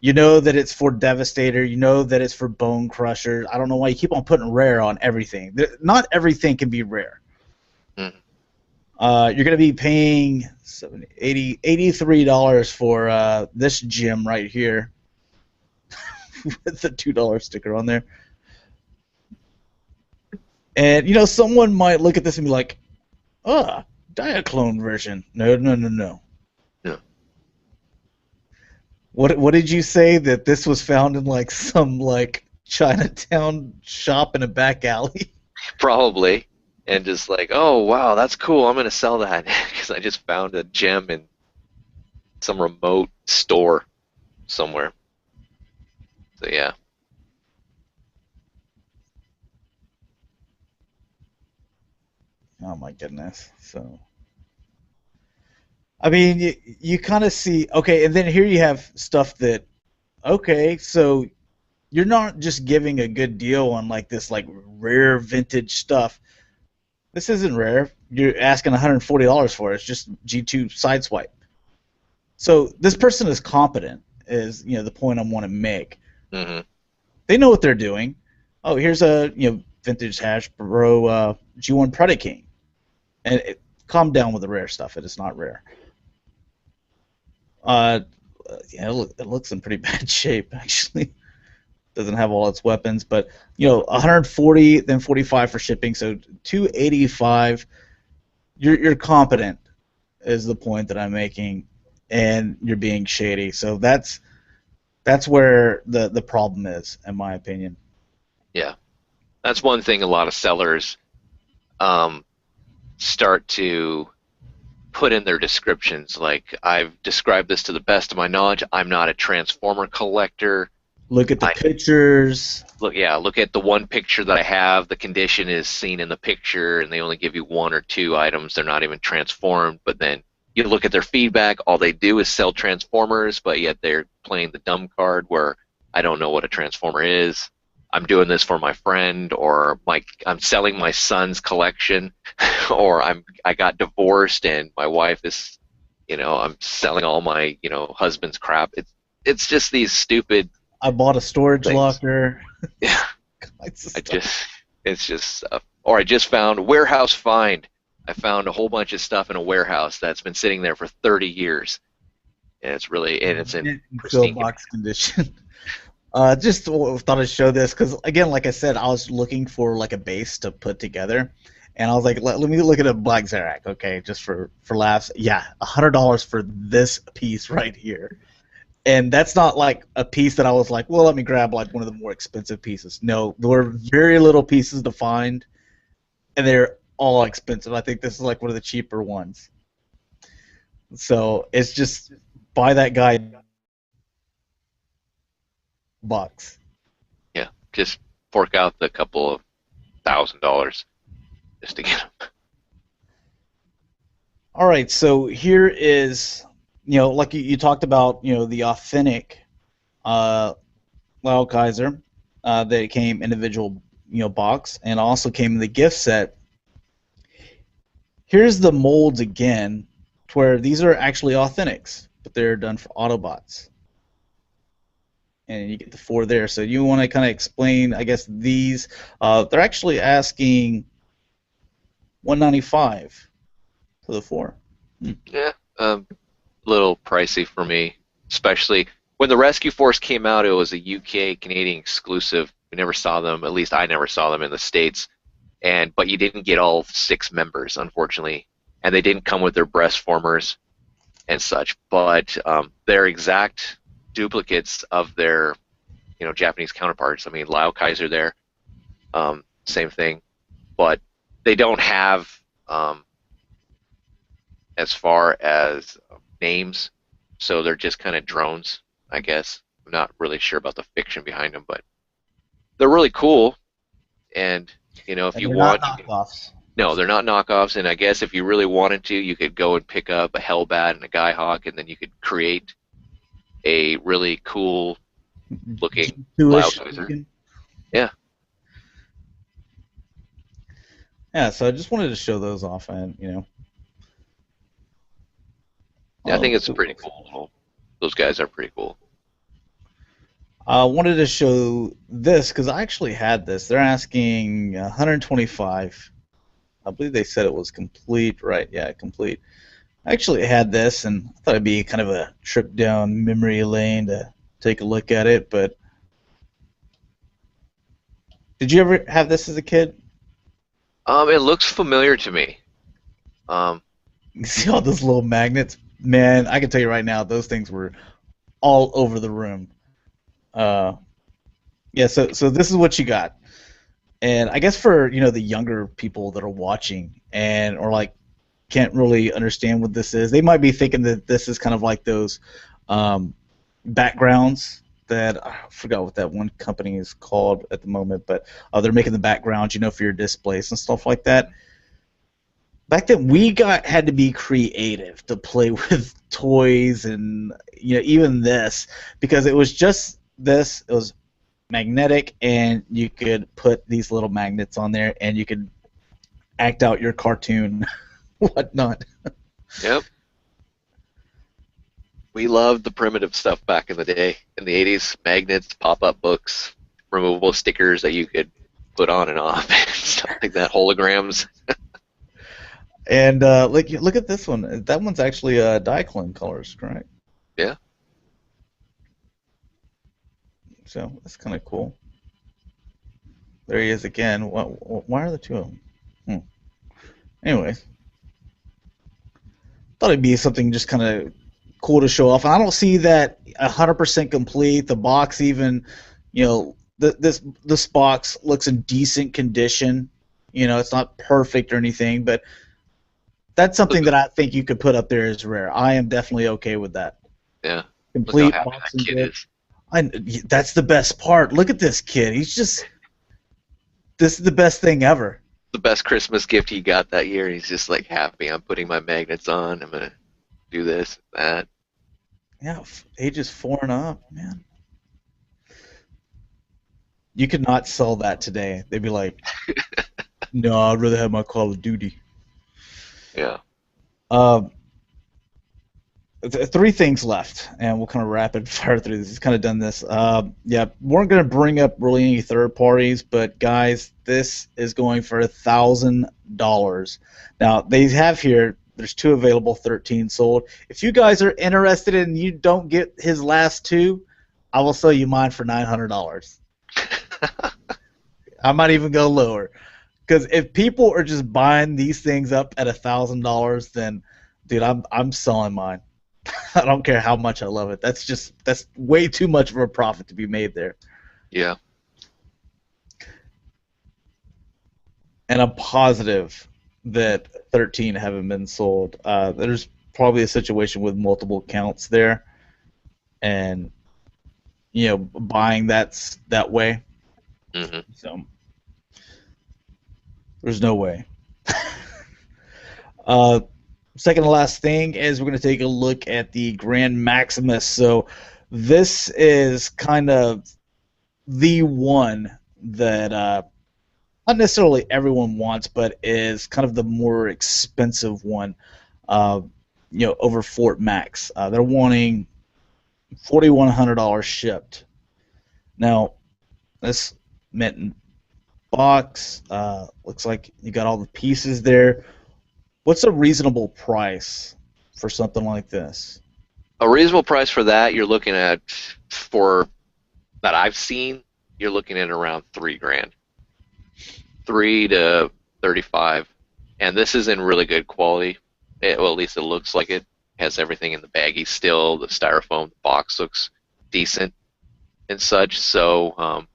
you know that it's for Devastator. You know that it's for Bone Crusher. I don't know why you keep on putting rare on everything. Not everything can be rare. Mm. You're going to be paying $83 for this gem right here with the $2 sticker on there. And, someone might look at this and be like, Diaclone version. No, no, no, no. No. What did you say, that this was found in some Chinatown shop in a back alley? Probably. And just like, oh wow, that's cool. I'm gonna sell that because I just found a gem in some remote store somewhere. So yeah, Oh my goodness. So I mean, you kind of see, okay, and then here you have stuff that, okay, so you're not just giving a good deal on this rare vintage stuff. This isn't rare. You're asking $140 for it. It's just G2 sideswipe. So this person is competent, is the point I want to make. hmm They know what they're doing. Oh, here's a vintage Hasbro G1 Predaking, and calm down with the rare stuff. It is not rare. Uh, yeah, it looks in pretty bad shape actually. Doesn't have all its weapons, but 140, then 45 for shipping, so 285. You're competent, is the point that I'm making, and you're being shady. So that's where the problem is, in my opinion. yeah. That's one thing a lot of sellers um, start to put in their descriptions. Like, I've described this to the best of my knowledge. I'm not a Transformer collector. Look at the I pictures. look at the one picture that I have. The condition is seen in the picture, and they only give you one or two items. They're not even transformed. But then you look at their feedback. All they do is sell Transformers, but yet they're playing the dumb card where I don't know what a Transformer is. I'm doing this for my friend, or I'm selling my son's collection, or I got divorced and my wife is, I'm selling all my, husband's crap. It's just these stupid I bought a storage things. locker. Yeah. Kinds of I stuff. just, it's just stuff. Or I just found warehouse find. I found a whole bunch of stuff in a warehouse that's been sitting there for 30 years, and it's in Still pristine box condition. Just thought I'd show this because, again, like I said, I was looking for a base to put together, and I was like, let me look at a Black Zarak, okay, just for laughs. Yeah, $100 for this piece right here. And that's not a piece that I was like, well, let me grab one of the more expensive pieces. No, there were very little pieces to find, and they're all expensive. I think this is one of the cheaper ones. So it's just buy that guy bucks. Yeah, just fork out the couple of $1,000 just to get them. All right, so here is, like you talked about, the authentic uh, Leokaiser that came individual, box, and also came in the gift set. Here's the molds again, to where these are actually authentics, but they're done for Autobots. And you get the 4 there. So you want to kind of explain, I guess, these. They're actually asking $195 for the 4. Yeah, a little pricey for me, especially when the Rescue Force came out. It was a UK Canadian exclusive. We never saw them. At least I never saw them in the States. But you didn't get all 6 members, unfortunately, and they didn't come with their breast formers and such. But they're exact duplicates of their, Japanese counterparts. I mean, Leokaiser there, same thing, but they don't have as far as names, so they're just kind of drones, I guess. I'm not really sure about the fiction behind them, but they're really cool. And if And you they're want, not knockoffs. no, they're not knockoffs. And I guess if you really wanted to, you could go and pick up a Hellbat and a Skyhawk, and then you could create a really cool looking Leokaiser. Yeah. Yeah, so I just wanted to show those off, and Yeah, I think it's pretty cool. Those guys are pretty cool. I wanted to show this because I actually had this. They're asking 125. I believe they said it was complete, right? Yeah, complete. I actually had this, and I thought it'd be kind of a trip down memory lane to take a look at it. But did you ever have this as a kid? It looks familiar to me. You see all those little magnets? Man, I can tell you right now, those things were all over the room. Yeah, so this is what you got. And I guess for, the younger people that are watching and or like can't really understand what this is, they might be thinking that this is kind of like those backgrounds that I forgot what that one company is called at the moment, but they're making the backgrounds, for your displays and stuff like that. Back then, we had to be creative to play with toys and even this, because it was just this. It was magnetic, and you could put these little magnets on there, and you could act out your cartoon, whatnot. Yep. We loved the primitive stuff back in the day, in the 80s. Magnets, pop-up books, removable stickers that you could put on and off, stuff like that, holograms. And look at this one. That one's actually Diaclone colors, correct? Yeah. So that's kind of cool. There he is again. Why are the two of them? Anyways, thought it'd be something just kind of cool to show off. And I don't see that 100% complete. The box even, this box looks in decent condition. It's not perfect or anything, but that's something that I think you could put up there as rare. I am definitely okay with that. Yeah. Complete box and kit. That's the best part. Look at this kid. This is the best thing ever. The best Christmas gift he got that year. He's just like happy. I'm putting my magnets on. I'm gonna do this, that. Yeah, ages 4 and up, man. You could not sell that today. They'd be like, "No, I'd rather have my Call of Duty." Yeah. 3 things left, and we'll kind of rapid fire through this. He's kind of done this. Yeah, weren't going to bring up really any third parties, but guys, this is going for $1,000. Now they have here. There's 2 available, 13 sold. If you guys are interested and you don't get his last 2, I will sell you mine for $900. I might even go lower, because if people are just buying these things up at $1,000, then, dude, I'm selling mine. I don't care how much I love it. That's way too much of a profit to be made there. Yeah. And I'm positive that 13 haven't been sold. There's probably a situation with multiple counts there. and buying that way. Hmm. So there's no way. uh, Second to last thing is we're going to take a look at the Grand Maximus. So this is kind of the one that not necessarily everyone wants, but is kind of the more expensive one. Uh, over Fort Max, they're wanting $4,100 shipped. Now this meant in box. Looks like you got all the pieces there. What's a reasonable price for something like this? A reasonable price for that, you're looking at, for that I've seen, you're looking at around 3 grand, 3 to 35, and this is in really good quality. Well, at least it looks like it has everything in the baggie still. The styrofoam box looks decent and such. So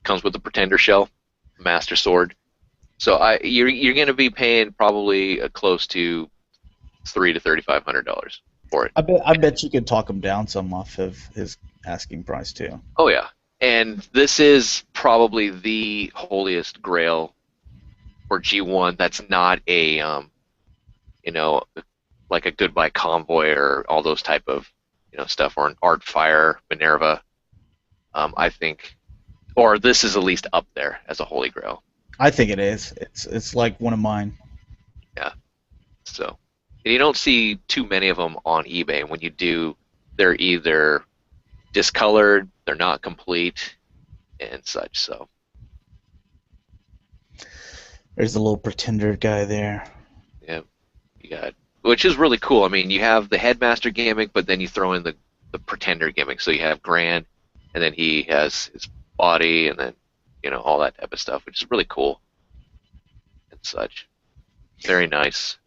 comes with the Pretender shell, Master Sword. So you're going to be paying probably close to $300 to $3,500 for it. I bet you could talk him down some off of his asking price too. Oh yeah, and this is probably the holiest grail for G1. That's not a you know, like a Goodbye Convoy or all those type of stuff, or an Artfire, Minerva. I think, or this is at least up there as a holy grail. I think it is. It's like one of mine. Yeah. So, and you don't see too many of them on eBay. When you do, they're either discolored, they're not complete, and such. So, There's the little Pretender guy there. yeah, you got, which is really cool. I mean, you have the Headmaster gimmick, but then you throw in the Pretender gimmick. So you have Grand, and then he has his body, and then all that type of stuff, which is really cool and such. Very nice.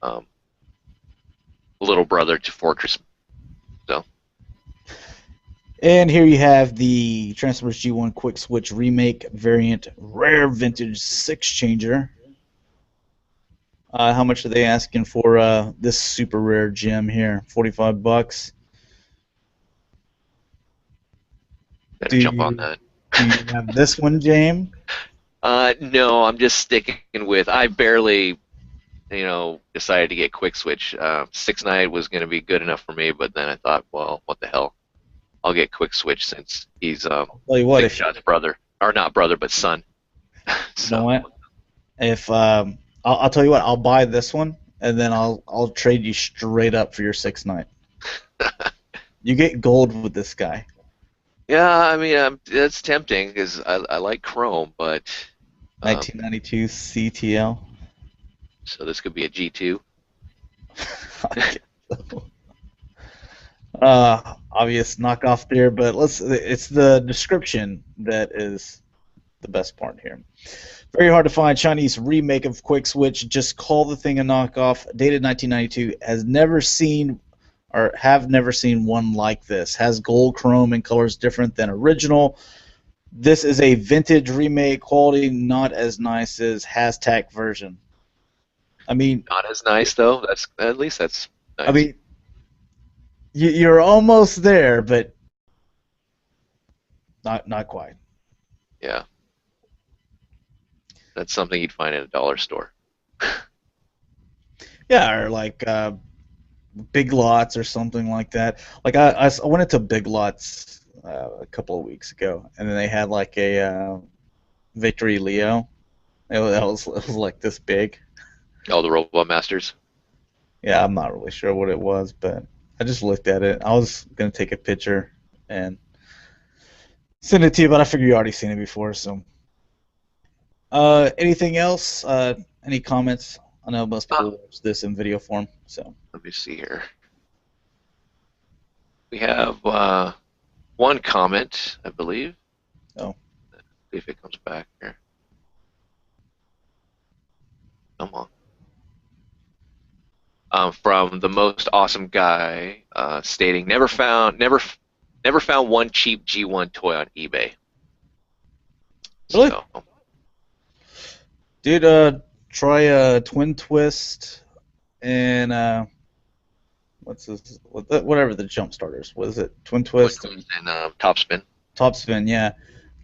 Um, Little brother to Fortress. So. And here you have the Transformers G1 Quick Switch Remake Variant Rare Vintage 6-Changer. How much are they asking for this super rare gem here? $45. Better jump on that. Do you have this one, Jaim? No, I'm just sticking with. I barely, decided to get Quick Switch. 6 Night was going to be good enough for me, but then I thought, well, what the hell? I'll get Quick Switch since he's Tell you what, Big Shot's brother, or not brother, but son. You know what? If I'll tell you what, I'll buy this one, and then I'll trade you straight up for your 6 Night. You get gold with this guy. Yeah, I mean, that's tempting because I like Chrome, but 1992 CTL. So this could be a G2. Obvious knockoff there, but it's the description that is the best part here. Very hard to find Chinese remake of Quick Switch. Just call the thing a knockoff. Dated 1992. Have never seen one like this. Has gold chrome and colors different than original. This is a vintage remake, quality not as nice as Hashtag version. I mean, not as nice though. That's at least that's nice. I mean, you're almost there, but not quite. Yeah, that's something you'd find in a dollar store. Yeah, or like Big Lots or something like that. Like I went into Big Lots a couple of weeks ago, and then they had like a Victory Leo. It was like this big. Oh, the Robot Masters. Yeah, I'm not really sure what it was, but I just looked at it. I was gonna take a picture and send it to you, but I figure you already seen it before. So, anything else? Any comments? I know most people watch this in video form. So let me see here. We have one comment, I believe. Oh, see if it comes back here. Come on. From the most awesome guy, stating never found one cheap G1 toy on eBay. really? So, dude, try a Twin Twist and whatever the jump starters. What is it? Twin Twin twist and twist and topspin. topspin. Yeah,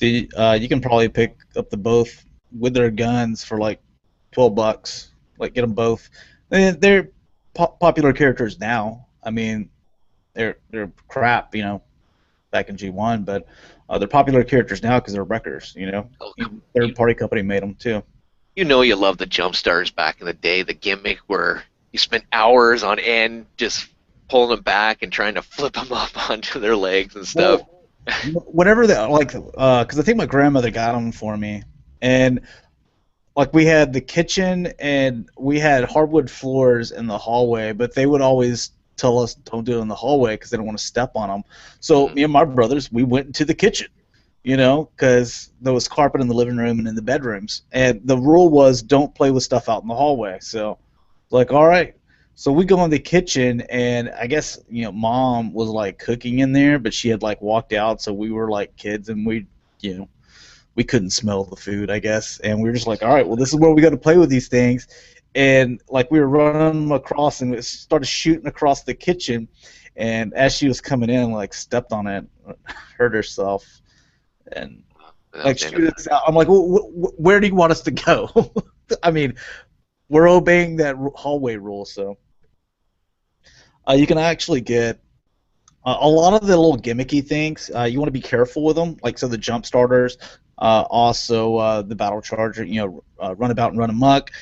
you can probably pick up the both with their guns for like $12. Like get them both. They're popular characters now. I mean, they're crap, back in G1, but they're popular characters now because they're wreckers. Oh, Third party company made them too. you know you love the jump stars back in the day, the gimmick where you spent hours on end just pulling them back and trying to flip them up onto their legs and stuff. Well, whatever that like, because I think my grandmother got them for me, and like we had the kitchen and we had hardwood floors in the hallway, but they would always tell us don't do it in the hallway because they don't want to step on them. So me and my brothers, we went into the kitchen, because there was carpet in the living room and in the bedrooms, and the rule was don't play with stuff out in the hallway. So, like, all right. So we go in the kitchen, and I guess mom was like cooking in there, but she had like walked out, so we were like kids, and we couldn't smell the food, I guess, and we were just like, all right, well, this is where we got to play with these things, and like we were running across, and it started shooting across the kitchen, and as she was coming in, like stepped on it, hurt herself, and like shoot us out. I'm like, where do you want us to go? I mean, we're obeying that hallway rule, so you can actually get a lot of the little gimmicky things. You want to be careful with them, like so the jump starters. Also, the battle charger, runabout and run amok.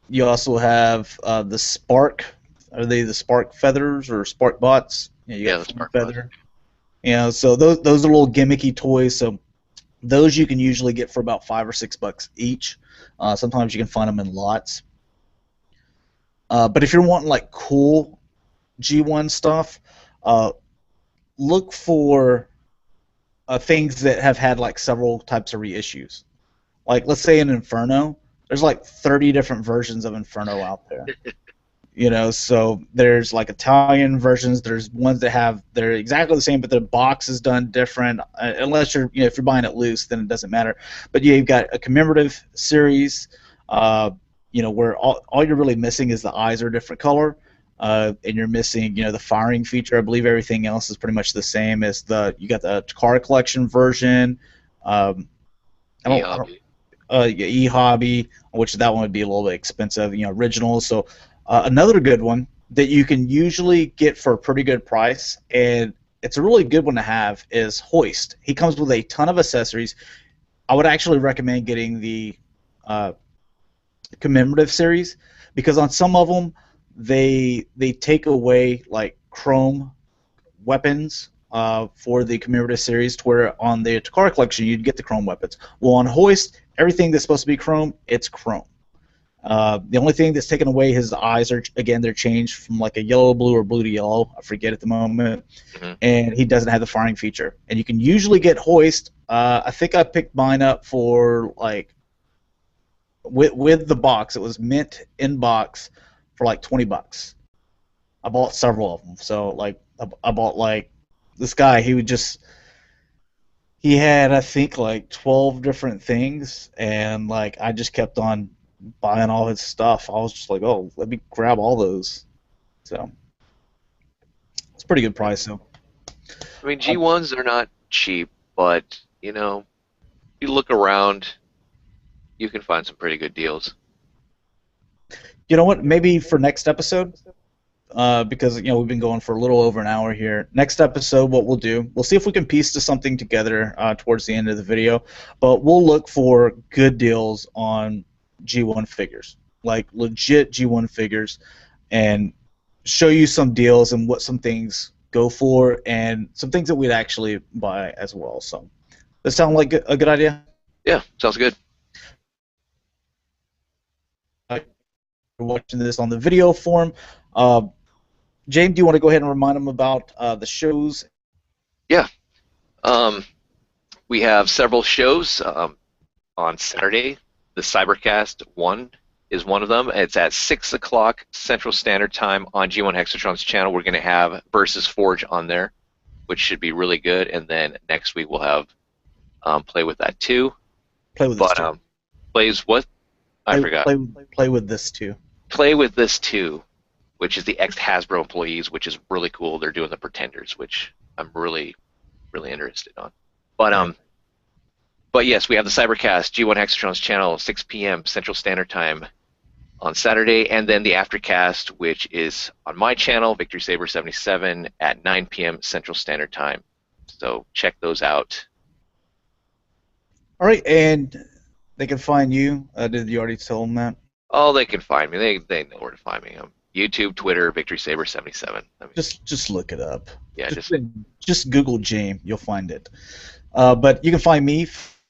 You also have the spark. Are they the spark feathers or spark bots? You got the spark feather. So those are little gimmicky toys. So those you can usually get for about $5 or $6 each. Sometimes you can find them in lots. But if you're wanting like cool G1 stuff, look for things that have had like several types of reissues. Like let's say in Inferno, there's like 30 different versions of Inferno out there. So there's like Italian versions. There's ones that they're exactly the same, but the box is done different. Unless you're, if you're buying it loose, then it doesn't matter. But you've got a commemorative series, where all you're really missing is the eyes are a different color. And you're missing, the firing feature. I believe everything else is pretty much the same as you got the card collection version. E-Hobby, which that one would be a little bit expensive, original. So another good one that you can usually get for a pretty good price, and it's a really good one to have, is Hoist. He comes with a ton of accessories. I would actually recommend getting the commemorative series, because on some of them, they take away like chrome weapons for the commemorative series, to where on the Takara collection you'd get the chrome weapons. Well, on Hoist, everything that's supposed to be chrome, it's chrome. The only thing that's taken away, his eyes are, again, they're changed from like a yellow blue or blue to yellow, I forget at the moment, and he doesn't have the firing feature. And you can usually get Hoist. I think I picked mine up for like with the box. It was mint in box for like $20. I bought several of them. So like I bought like this guy. He had, I think, like 12 different things, and like I just kept on buying all his stuff. I was just like, oh, let me grab all those. So it's a pretty good price. So I mean, G1s, they're not cheap, but you look around, you can find some pretty good deals. You know what? Maybe for next episode, because we've been going for a little over an hour here. Next episode, what we'll do, we'll see if we can piece something together towards the end of the video. But we'll look for good deals on G1 figures, like legit G1 figures, and show you some deals and what some things go for, and some things that we'd actually buy as well. So, does that sound like a good idea? Yeah, sounds good. Watching this on the video form. James, do you want to go ahead and remind them about the shows? Yeah. We have several shows on Saturday. The Cybercast 1 is one of them. It's at 6 o'clock Central Standard Time on G1 Hexatron's channel. We're going to have Versus Forge on there, which should be really good. And then next week we'll have Play With That too. Play With This Too. Plays what? I forgot. Play With This Too. Play With This Too. which is the ex-Hasbro employees, which is really cool. They're doing the Pretenders, which I'm really, really interested on. But yes, we have the Cybercast, G1 Hexatron's channel, 6 p.m. Central Standard Time on Saturday, and then the Aftercast, which is on my channel, Victory Saber 77, at 9 p.m. Central Standard Time. So check those out. All right, and they can find you. Did you already tell them that? Oh, they can find me. They know where to find me. YouTube, Twitter, Victory Saber 77. I mean, just look it up. Yeah, just Google Jaim, you'll find it. But you can find me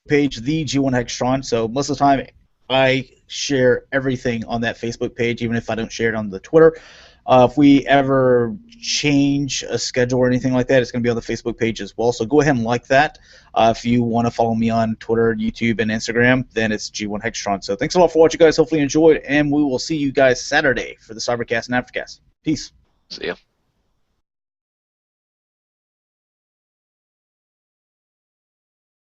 page the G1 Hexatron. So most of the time, I share everything on that Facebook page, even if I don't share it on the Twitter. If we ever change a schedule or anything like that, it's going to be on the Facebook page as well. So go ahead and like that. If you want to follow me on Twitter, YouTube, and Instagram, then it's G1 Hexatron. So thanks a lot for watching, guys. Hopefully you enjoyed, and we will see you guys Saturday for the Cybercast and Aftercast. Peace. See ya.